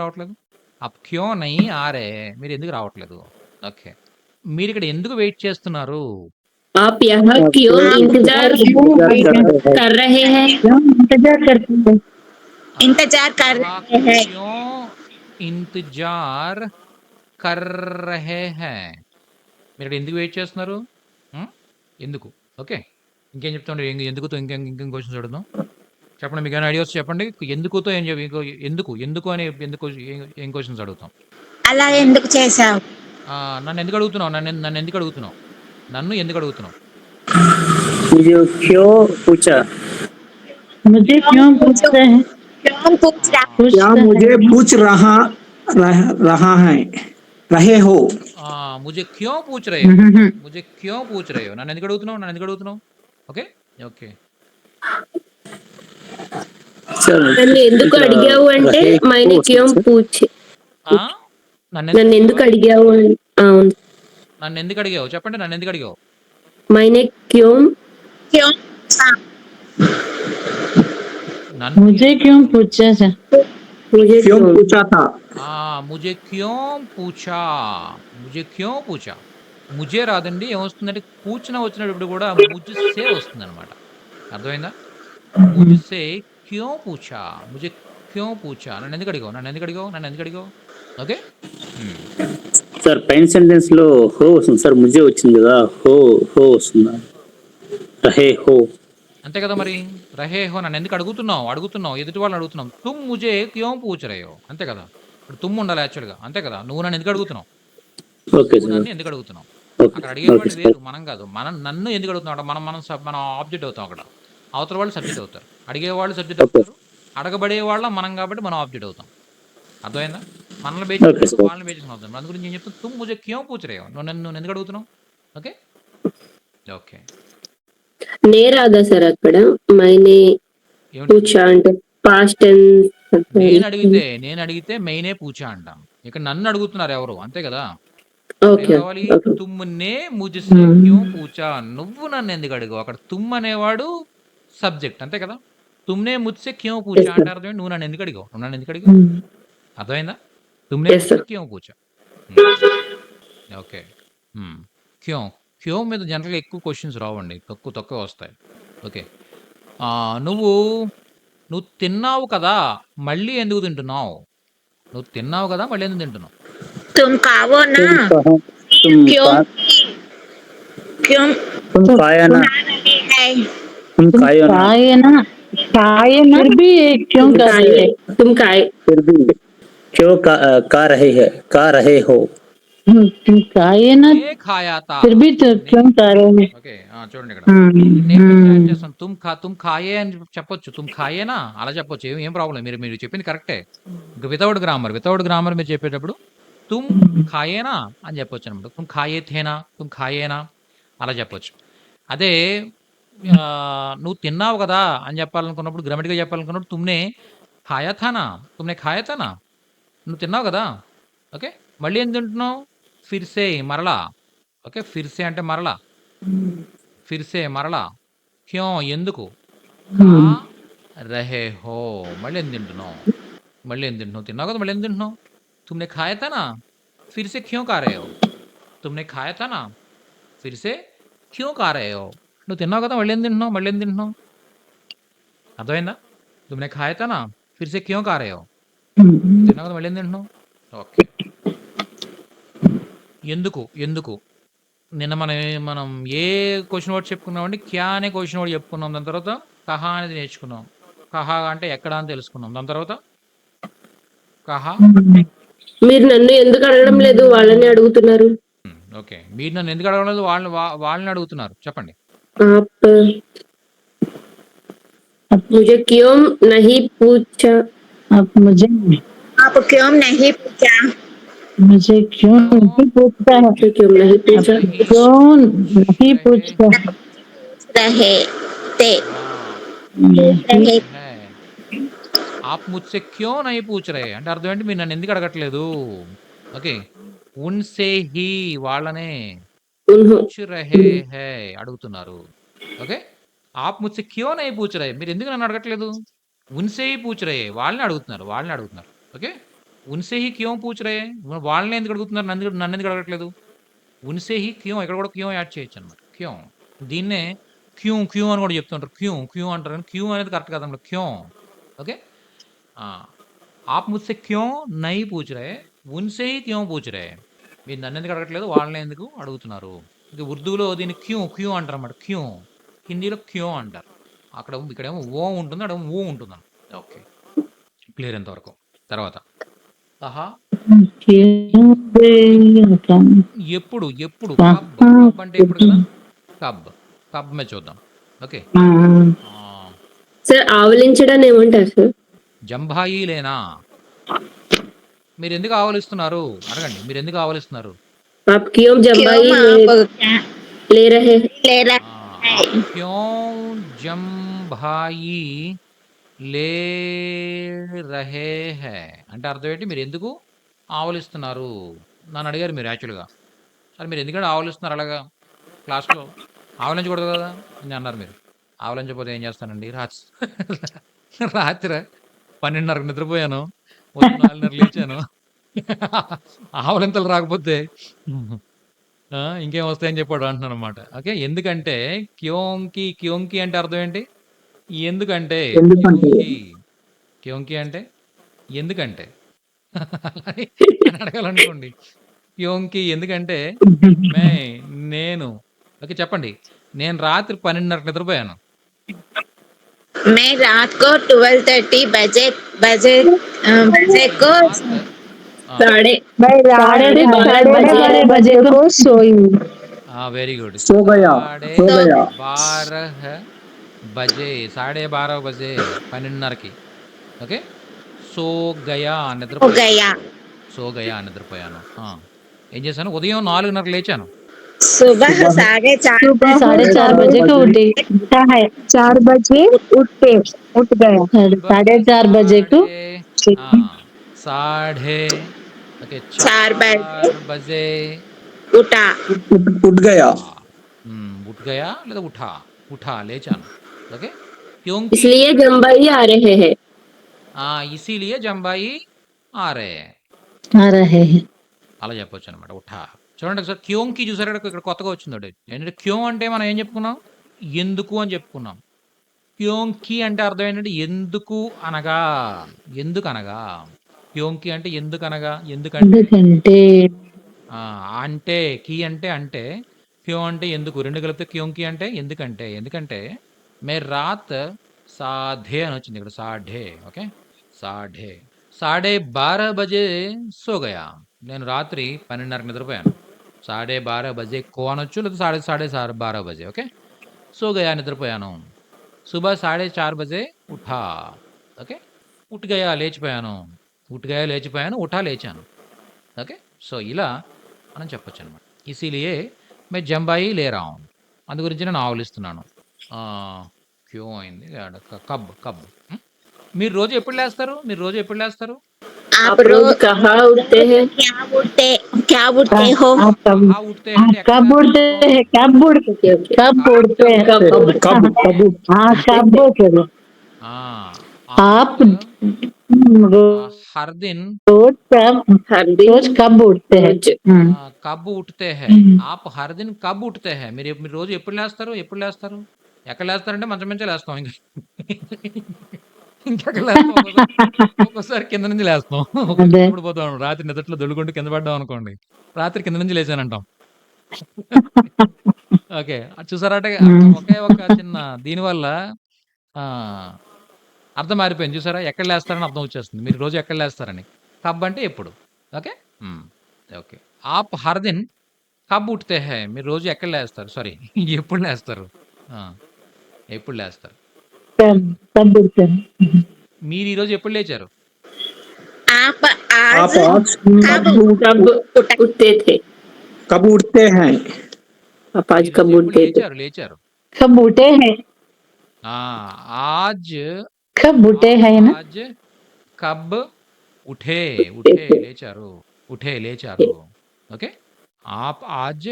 రావట్లేదు? ఆప్ క్యో నహీ ఆ రహే మీరు ఎందుకు రావట్లేదు? ఓకే. మీరు ఇక్కడ ఎందుకు వెయిట్ చేస్తున్నారు? आप यहाँ क्यों इंतजार कर रहे हैं क्यों इंतजार करते हैं इंतजार कर आप रहे हैं क्यों ఇంతజార్ కర్ రహే హై. మీరు ఇక్కడ ఎందుకు వెయిట్ చేస్తున్నారు? ఎందుకు? ఓకే. ఇంకేం చెప్తాండి? ఎందుకుతో ఇంకేం క్వశ్చన్స్ అడుగుదాం. చెప్పండి. మీకు ఏమైనా ఐడియాస్ చెప్పండి. ఎందుకుతో ఏం ఎందుకు అని ఏం క్వశ్చన్స్ అడుగుతాం. అలా ఎందుకు చేసావు? నన్ను ఎందుకు అడుగుతున్నావు? నన్ను ఎందుకు అడుగుతున్నావు? मुझे क्यों पूछा? मुझे क्यों पूछते हैं क्यों पूछ रहा है? क्या पूछते मुझे हैं पूछ रहा है रहे हो ముझे క్యో పూछ रहे हो? ముझे క్యో పూछ रहे हो? నన్ను ఎందుకు అడుగుతున్నావు? ఓకే. सर నన్ను ఎందుకు అడిగావు అంటే మైనే క్యోం పూछే ఆ? నన్ను ఎందుకు అడిగావు అవును నన్ను ఎందుకు అడిగావు? చెప్పండి. నన్ను ఎందుకు అడిగావు? మైనే క్యోం क्यों पूछा? నన్ను मुझे ఎందుకు क्यों అడిగావు? पूछा था मुझे क्यों क्यों पूछा था ముझे క్యోं పూచా. ముझे రాదండి. ఏమొస్తుందంటే పూచన వచ్చినప్పుడు కూడా ముझसे వస్తుందన్నమాట. అర్థమైందా? ముझसे క్యోं పూచా. ముझे క్యోं పూచా. నన్ను ఎందుకు అడిగావు? ఓకే. సార్ పైన సెంటెన్స్ లో హో వస్తుంది సార్. ముజే వచ్చింది కదా, హో వస్తుందా? రహే హో అంతే కదా మరి. రహే హో నన్ను ఎందుకు అడుగుతున్నావు ఎదుటి వాళ్ళని అడుగుతున్నాం. తుమ్ ముझे క్యోं పూచ్ రహే హో. అంతే కదా. ఇప్పుడు తుమ్ ఉండాలి యాక్చువల్గా. అంతే కదా. నువ్వు నన్ను ఎందుకు అడుగుతున్నావు? ఓకే నువ్వు సార్. నన్ను ఎందుకు అడుగుతున్నావు? ఓకే అక్కడ అడిగేవాళ్ళు ఓకే సార్. వేరు, మనం కాదు. నన్ను ఎందుకు అడుగుతున్నావు? మనం ఆబ్జెక్ట్ అవుతాం అక్కడ. అవతల వాళ్ళు సబ్జెక్ట్ అవుతారు. అడిగేవాళ్ళు సబ్జెక్ట్ ఓకే అవుతారు. అడగబడే వాళ్ళం మనం కాబట్టి మనం ఆబ్జెక్ట్ అవుతాం. అర్థమైందా? మనల్ని బేస్ ఓకే చేసుకుని సార్. వాళ్ళని బేస్ చేసుకుని అవుతాం. దాని గురించి ఏం చెప్తాను? తుమ్ ముझे క్యోं పూచ్ రహే హో. నువ్వు ఎందుకు అడుగుతున్నావు? ఓకే. నే రాదా సార్ అక్కడ మైనే ఏమిటి? పూచా అంటే పాస్ట్ టెన్స్ నేను అడిగితే మెయినే పూచా అంటాం. ఇక్కడ నన్ను అడుగుతున్నారు ఎవరు. అంతే కదా. ఓకే ఏం కావాలి? ఓకే తుమ్నే ముझसे క్యోं పూచా. నువ్వు నన్ను ఎందుకు అడిగావు. అక్కడ తుమ్ అనేవాడు సబ్జెక్ట్. అంతే కదా. తుమ్నే ముझसे క్యోं పూచా అంటే అర్థం ఏంటి? నువ్వు నన్ను ఎందుకు అడిగావు. అర్థమైందా? తుమ్నే ఎస్ ముझसे సార్ క్యోं పూచా. ఓకే. క్యోं మీద జనరల్గా ఎక్కువ క్వశ్చన్స్ రావండి. తక్కువ వస్తాయి. ఓకే. నువ్వు తిన్నావు కదా, మళ్ళీ ఎందుకు తింటున్నావు? నువ్వు తిన్నావు కదా, మళ్ళీ ఎందుకు తింటున్నావు? तुम खाओ ना क्यों खाया ना खा रहे हैं? तुम खायो ना खाए ना फिर भी क्यों करते हैं तुम काय फिर भी क्यों का रहे हो तुम खाए ना ఏ ఖాయాతా. फिर भी तो क्यों कर रहे हैं ఓకే. చూడండి ఇక్కడ నేను యాడ్ చేస్తాను. తుమ్ ఖాయే అని చెప్పొచ్చు. తుమ్ ఖాయేనా అలా చెప్పొచ్చు. ఏం ప్రాబ్లం. మీరు చెప్పింది కరెక్టే. ఇంకా వితౌట్ గ్రామర్ మీరు చెప్పేటప్పుడు తుమ్ ఖాయేనా అని చెప్పొచ్చు అనమాట. తుమ్ ఖాయే థేనా అలా చెప్పొచ్చు. అదే నువ్వు తిన్నావు కదా అని చెప్పాలనుకున్నప్పుడు గ్రామటికల్ చెప్పాలనుకున్నప్పుడు తుమ్నే ఖాయా థానా తుమ్నే ఖాయా థానా నువ్వు తిన్నావు కదా ఓకే మళ్ళీ ఏం తింటున్నావు ఫిర్సే మరలా ఓకే ఫిర్సే అంటే మరలా ఫిర్సే మరలా క్యో ఎందుకు ఖా రహే హో మళ్ళీ ఏం తింటున్నావు తిన్నావు కదా మళ్ళీ ఏం తింటున్నావు తుమ్నే ఖాయా థానా ఫిర్సే క్యో ఖా రహే హో తుమ్నే ఖాయా థానా ఫిర్సే క్యూ ఖా రహే హో నువ్వు తిన్నావు కదా మళ్ళీ ఏం తింటున్నావు అర్థమైందా తుమ్నే ఖాయా థానా ఫిర్సే క్యూ ఖా రహే హో తిన్నావు కదా మళ్ళీ ఏం తింటున్నావు ఓకే ఎందుకు నిన్న మనం ఏ క్వశ్చన్ వర్డ్ చెప్పుకున్నామంటే క్యా అనే క్వశ్చన్ వర్డ్ చెప్పుకున్నాం దాని తర్వాత కహా అనేది నేర్చుకున్నాం కహా అంటే ఎక్కడ అని తెలుసుకున్నాం దాని తర్వాత కహా మీరు నన్ను ఎందుకు అడగడం లేదు, వాళ్ళని అడుగుతున్నారు. ఓకే మీరు నన్ను ఎందుకు అడగలేదు వాళ్ళని అడుగుతున్నారు చెప్పండి आप मुझे क्यों नहीं पूछा? आप मुझे आप क्यों नहीं पूछा? मुझे क्यों नहीं पूछता है? मुझे क्यों नहीं पूछा? क्यों नहीं पूछता है? रहे थे नहीं है आप मुझसे क्यों नहीं पूछ रहे అంటే అర్థం ఏంటి మీరు నన్ను ఎందుకు అడగట్లేదు ఓకే ఉన్సే హీ వాళ్ళనే उन्हों పూచ్ రహే హై అడుగుతున్నారు ఓకే ఆప్ ముझसे క్యో నహీ పూచ్ రహే మీరు ఎందుకు నన్ను అడగట్లేదు ఉన్సే హీ పూచ్ రహే వాళ్ళని అడుగుతున్నారు ఓకే ఉన్సే హీ క్యో పూచ్ రహే వాళ్ళని ఎందుకు అడుగుతున్నారు నన్ను ఎందుకు అడగట్లేదు ఉన్సే హీ క్యో ఇక్కడ కూడా క్యో యాడ్ చేయొచ్చు అనమాట క్యో దీన్నే క్యూ అని కూడా చెప్తుంటారు క్యూ అంటారు కానీ క్యూ అనేది కరెక్ట్ కాదన్నమాట క్యో ఓకే ఆప్ ముझसे క్యో నహీ పూచ్ రహే ఉన్సే హీ క్యో పూచ్ రహే మీరు నన్ను ఎందుకు అడగట్లేదు వాళ్ళని ఎందుకు అడుగుతున్నారు ఇది ఉర్దూలో దీన్ని క్యూ అంటారు అన్నమాట క్యూ హిందీలో క్యో అంటారు ఇక్కడేమో ఓ ఉంటుంది అక్కడ ఊ ఉంటుంది ఓకే క్లియర్ ఎంతవరకు తర్వాత ఆహా ఎప్పుడు కబ్ అంటే ఎప్పుడు కదా కబ్ మే చూద్దాం ఓకే సార్ ఆవలించడాన్ని ఏమంటారు సార్? జంభాయి లేనా మీరు ఎందుకు ఆవలిస్తున్నారు అడగండి మీరు ఎందుకు ఆవలిస్తున్నారు आप क्यों जम्बाई क्यों ले रहे हैं? ले रहा आप क्यों జంభాయి లే రహే హై అంటే అర్థం ఏంటి మీరు ఎందుకు ఆవలిస్తున్నారు నన్ను అడిగారు మీరు యాక్చువల్గా సరే మీరు ఎందుకంటే ఆవలిస్తున్నారు అలాగా క్లాస్లో ఆవలించకూడదు కదా అని అన్నారు మీరు ఆవలించకపోతే ఏం చేస్తానండి రాత్రి 12:30కు నిద్రపోయాను ఉదయం 4:30 లేచాను ఆవలింతలు రాకపోతే ఇంకేం వస్తాయని చెప్పాడు అంటున్నాను అనమాట ఓకే ఎందుకంటే క్యోంకి అంటే అర్థం ఏంటి ఎందుకంటే క్యోంకి అంటే ఎందుకంటే అని అడగాలనుకోండి క్యోంకి ఎందుకంటే నేను ఓకే చెప్పండి నేను రాత్రి 12:30కు నిద్రపోయాను मैं रात को 12:30 बजे को साढ़े मैं रात साढ़े के 12 बजे को सोई। वेरी गुड सो गया 12:30 बजे 12:30 बजे 12:30కి ఓకే సో గయా నిద్రపోయాను ఏం చేశాను ఉదయం 4:30 లేచాను सुबह 4:30 4:30 बजे को उठा है 4 बजे उठ गया। 4:30 बजे को साढ़े ओके 4 बजे उठा उठ गया उठ गया లేదా उठा లేచాను ఓకే क्योंकि इसलिए जम्बाई आ रहे हैं। इसीलिए जंबाई आ रहे हैं అలా చెప్పొచ్చు అనమాట ఉఠా చూడండి ఒకసారి క్యోంకి చూసారు ఇక్కడ కొత్తగా వచ్చింది ఏంటంటే క్యో అంటే మనం ఏం చెప్పుకున్నాం ఎందుకు అని చెప్పుకున్నాం క్యోంకి అంటే అర్థం ఏంటంటే ఎందుకు అనగా క్యోంకి అంటే ఎందుకంటే అంటే కీ అంటే క్యో అంటే ఎందుకు రెండు కలిపితే క్యోంకి అంటే ఎందుకంటే మే రాత్ సాధే అని వచ్చింది ఇక్కడ సాఢే ఓకే సాఢే 12:30 బజే సో గయా నేను రాత్రి 12:30కి నిద్రపోయాను 12:30 బజే కో అనొచ్చు లేదా 12:30 బజే ఓకే సో గయా నిద్రపోయాను సుబహ 4:30 బజే ఉఠా ఓకే ఉట్ గయా లేచిపోయాను ఉఠా లేచాను ఓకే సో ఇలా మనం చెప్పొచ్చు అనమాట ఇసీలియే మే జంబాయి లే రా హూం అందు గురించి నేను ఆవలిస్తున్నాను ఆ! క్యూ అయింది. ఆడ కబ్ కబ్. హ్మ్. మీరు రోజు ఎప్పుడు లేస్తారు? మీరు రోజు ఎప్పుడు లేస్తారు? आप आप रो रोज कहाँ उठते हैं? क्या उठते हो आप कब కహా ఉఠతే హై అంటే ఎక్కడ कब లేస్తారు उड़ते చెప్పు? हैं कब उड़ते ओके ओके कब కబ్ उड़ते हैं कब कब कब कब हाँ कब चलो ఆ! आप आप हर दिन रोज कब हर दिन रोज कब उड़ते हैं रोज కబ్ ఉఠతే హై. ఆప్ హర్ దిన్ కబ్ ఉఠతే హై. మీరు రోజు ఎప్పుడు లేస్తారు? ఎప్పుడు లేస్తారు? ఎక్కడ లేస్తారంటే మంచం మించే లేస్తాం ఇంక. ఇంకెక్కడ లేస్తాం ఒక్కోసారి. ఒక్కోసారి కింద నుంచి లేస్తాం. అదే కింద పడిపోతాం. రాత్రి నిద్రలో దొర్లుకుంటూ కింద పడ్డాం అనుకోండి. రాత్రి కింద నుంచి లేచానంటాం. ఓకే. అది చూసారా అంటే ఒకే ఒక చిన్న దీనివల్ల ఆహ్, అర్థం మారిపోయింది చూసారా? ఎక్కడ లేస్తారని అర్థం వచ్చేస్తుంది. మీరు రోజు ఎక్కడ లేస్తారని. కబ్ అంటే ఎప్పుడు. ఓకే. హ్మ్. ఓకే. ఆప్ హర్ దిన్ కబ్ ఉఠతే హై. మీరు రోజు ఎక్కడ లేస్తారు? సారీ ఎప్పుడు లేస్తారు? ఆ! ఎప్పుడు లేస్తారు? कब कब उड़ते हैं మీరు ఈరోజు ఎప్పుడు లేచారు? आप आप आज आज कब कब उठते थे? कब उठते हैं? आप आज ఈరోజు कब ఎప్పుడు उठते थे? లేచారు? कब उठे हैं ఆ! आज कब उठे आप हैं ना आज कब उठे? उठते उठे थे। లేచారు. ఉఠే లేచారు. ఓకే. ఆప్ ఆజ్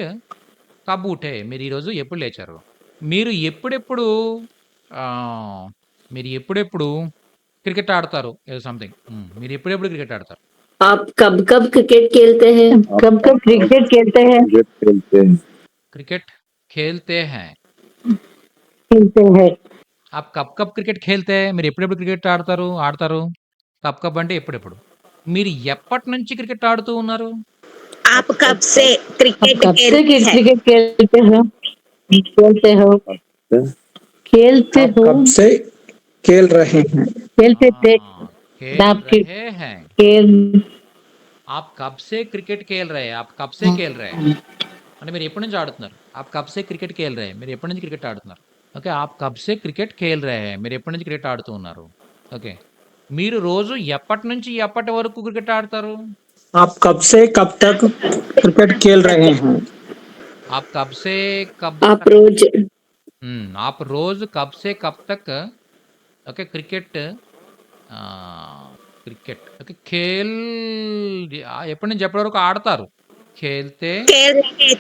కబ్ ఉఠే. మీరు ఈరోజు ఎప్పుడు లేచారు? మీరు ఎప్పుడెప్పుడు ఆహ్, మీరు ఎప్పుడెప్పుడు క్రికెట్ ఆడతారు? ఏదో సంథింగ్. మీరు ఎప్పుడెప్పుడు క్రికెట్ ఆడతారు? आप कब कब क्रिकेट खेलते हैं? कब कब क्रिकेट खेलते हैं क्रिकेट खेलते हैं. खेलते हैं आप कब कब क्रिकेट खेलते हैं? మీరు ఎప్పుడెప్పుడు క్రికెట్ ఆడతారు? కబ్ కబ్ అంటే ఎప్పుడెప్పుడు. మీరు ఎప్పటినుంచి క్రికెట్ ఆడుతూ ఉన్నారు? आप कब से आप क्रिकेट कब से खेलते हैं क्रिकेट खेलते हो खेलते हो खेलते आप हो कब से खेल रहे हैं? खेलते थे खेल आपके रहे हैं. खेल आप कब से क्रिकेट खेल रहे हैं? आप कब से खेल रहे हैं? అంటే మీరు ఎప్పటి నుంచి ఆడుతున్నారు? आप कब से क्रिकेट खेल रहे हैं? మీరు ఎప్పటి నుంచి క్రికెట్ ఆడుతున్నారు? ఓకే. आप कब से क्रिकेट खेल रहे हैं? మీరు ఎప్పటి నుంచి క్రికెట్ ఆడుతూ ఉన్నారు? ఓకే. మీరు రోజు ఎప్పటి నుంచి ఎప్పటి వరకు క్రికెట్ ఆడతారు? आप कब से कब तक क्रिकेट खेल रहे हैं? आप कब से कब आप तक रोज आप रोज कब से कब तक ओके क्रिकेट క్రికెట్ ఓకే ఎప్పటి నుంచి ఎప్పటి వరకు ఆడతారు? ఖేల్తే खेल रहे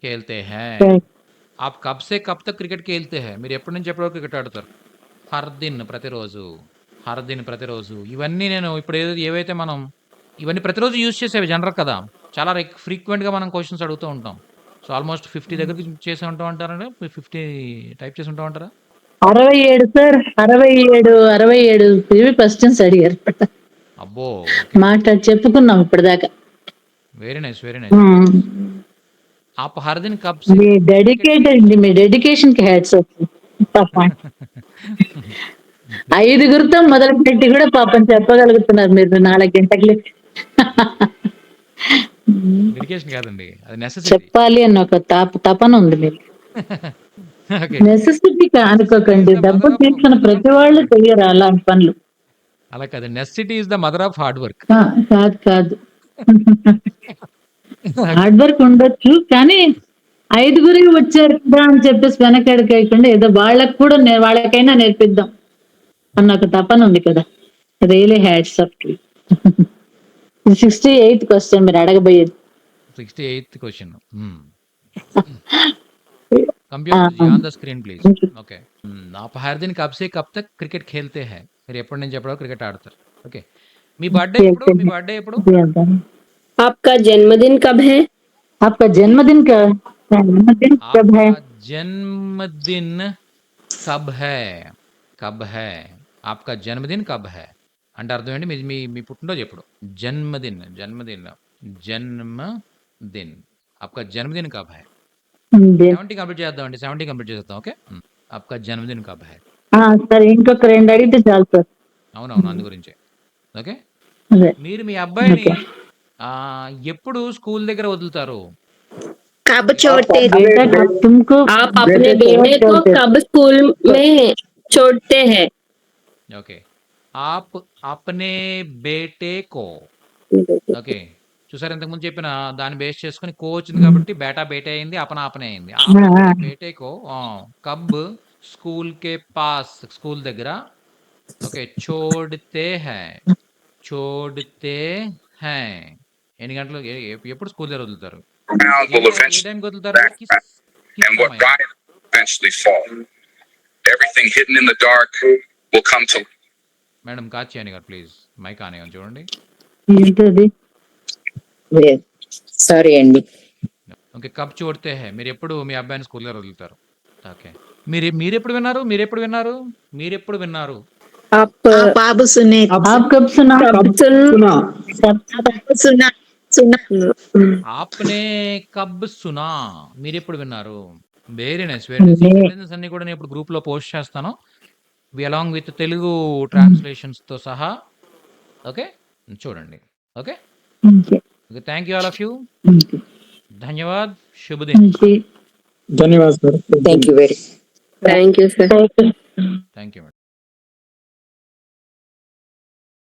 ఖేల్తే హై. आप कब से कब तक क्रिकेट खेलते हैं? మీరు ఎప్పటి నుంచి ఎప్పటి వరకు క్రికెట్ ఆడతారు? హర్ దిన్ ప్రతిరోజు. హర్ దిన్ ప్రతిరోజు. ఇవన్నీ నేను ఇప్పుడు ఏవైతే మనం ఇవన్నీ ప్రతిరోజు యూజ్ చేసేవి జనరల్ కదా! చాలా ఫ్రీక్వెంట్‌గా మనం క్వెషన్స్ అడుగుతూ ఉంటాం. సో, ఆల్మోస్ట్ 50 దగ్గరికి చేసి ఉంటాం అంటారా? 50 టైప్ చేసి ఉంటాం అంటారా? 67 సార్ 67 ఇవి క్వశ్చన్స్ అడిగారు అబ్బో! ఓకే. మాట్లాడి చెప్పుకున్నాం ఇప్పటిదాకా very nice. Very nice. Very nice. आप हर दिन कब से మీ क्रिकेट డెడికేటెడ్ మీ డెడికేషన్ కి హ్యాట్స్ ఆఫ్ పాపం ఐదుగురితో మొదలు పెట్టి కూడా పాపం చెప్పగలుగుతున్నారు మీరు 4 గంటలు డెడికేషన్ కాదండి. అది నెసెసిటీ. చెప్పాలి అన్న ఒక తపన ఉంది మీకు ఓకే. నెసెసిటీ నెసెసిటీ అనుకోకండి ఈస్ ద డబ్బు మదర్ ఆఫ్ తీసుకున్న ప్రతి వాళ్ళు చెయ్యరు అలాంటి పనులు అలా కాదు. Necessity is the mother of hard work. కాదు కాదు హార్డ్ వర్క్ ఉండొచ్చు కానీ ఐదుగురికి వచ్చారు కదా అని చెప్పేసి వెనకడికేయకుండా ఏదో వాళ్ళకు కూడా వాళ్ళకైనా నేర్పిద్దాం అన్న ఒక తపన ఉంది కదా really hats off 68th question మీరు అడగబోయేది 68th question. Computer on the screen please. Okay. आप हर दिन कब से कब तक क्रिकेट खेलते हैं? మీరు ఎప్పటి నుంచి ఎప్పటి వరకు క్రికెట్ ఆడతారు? ఓకే. మీ బర్త్‌డే ఎప్పుడు? మీ బర్త్‌డే ఎప్పుడు? आपका जन्मदिन कब है? आपका जन्मदिन कब है आपका जन्मदिन कब है? कब है? आपका जन्मदिन कब है? అంటే అర్థం ఏంటి? మీ మీ మీ పుట్టినరోజు ఎప్పుడు? జన్మదిన్ జన్మదిన్. आपका जन्मदिन कब है? 70 కంప్లీట్ చేద్దామండి. 70 కంప్లీట్ చేసేద్దాం. ఓకే. आपका जन्मदिन कब है? సరే ఇంకొక 2 అడిగితే చాలు సార్ అవునవును. అందు గురించే. ఓకే. అదే మీరు మీ అబ్బాయిని ఎప్పుడు స్కూల్ దగ్గర వదులుతారు? कब छोड़ते बेटा कब तुमको आप अपने बेटे को कब स्कूल में छोड़ते हैं? ఓకే. आप अपने बेटे को ఓకే. చూసారా ఇంతకుముందు చెప్పిన దాన్ని బేస్ చేసుకొని కో వచ్చింది కాబట్టి బేటా బేటే అయింది. అపన అపనే అయింది. आप अपने बेटे को कब స్కూల్ కే పాస్ స్కూల్ దగ్గర. ఓకే. చోడ్తే హై ఎన్ని గంటలు ఎప్పుడు స్కూల్ దగ్గర వదులుతారు? ఏ టైంకి వదులుతారు? and what Brian eventually fall. Everything hidden in the dark will come to. Madam Kachiyani garu please mic on అయ్యాను చూడండి. ఏంటది? సారీ అండి. ఓకే. కబ్ చోడ్తే హై మీరు ఎప్పుడు మీ అబ్బాయిని స్కూల్ దగ్గర వదులుతారు? ఓకే. మీరెప్పుడు విన్నారు? आप अब सुने आप कब सुना? सुना सुना सुना ఆప్నే కబ్ సునా మీరెప్పుడు విన్నారు? Very nice very nice. Sentences అన్ని కూడా నేను ఇప్పుడు గ్రూప్ లో పోస్ట్ చేస్తాను అలాంగ్ విత్ తెలుగు ట్రాన్స్లేషన్స్ తో సహా. ఓకే చూడండి. Okay okay thank you all of you. ధన్యవాద్. శుభ దిన్. धन्यवाद sir. Thank you very Thank you, sir. Thank you madam.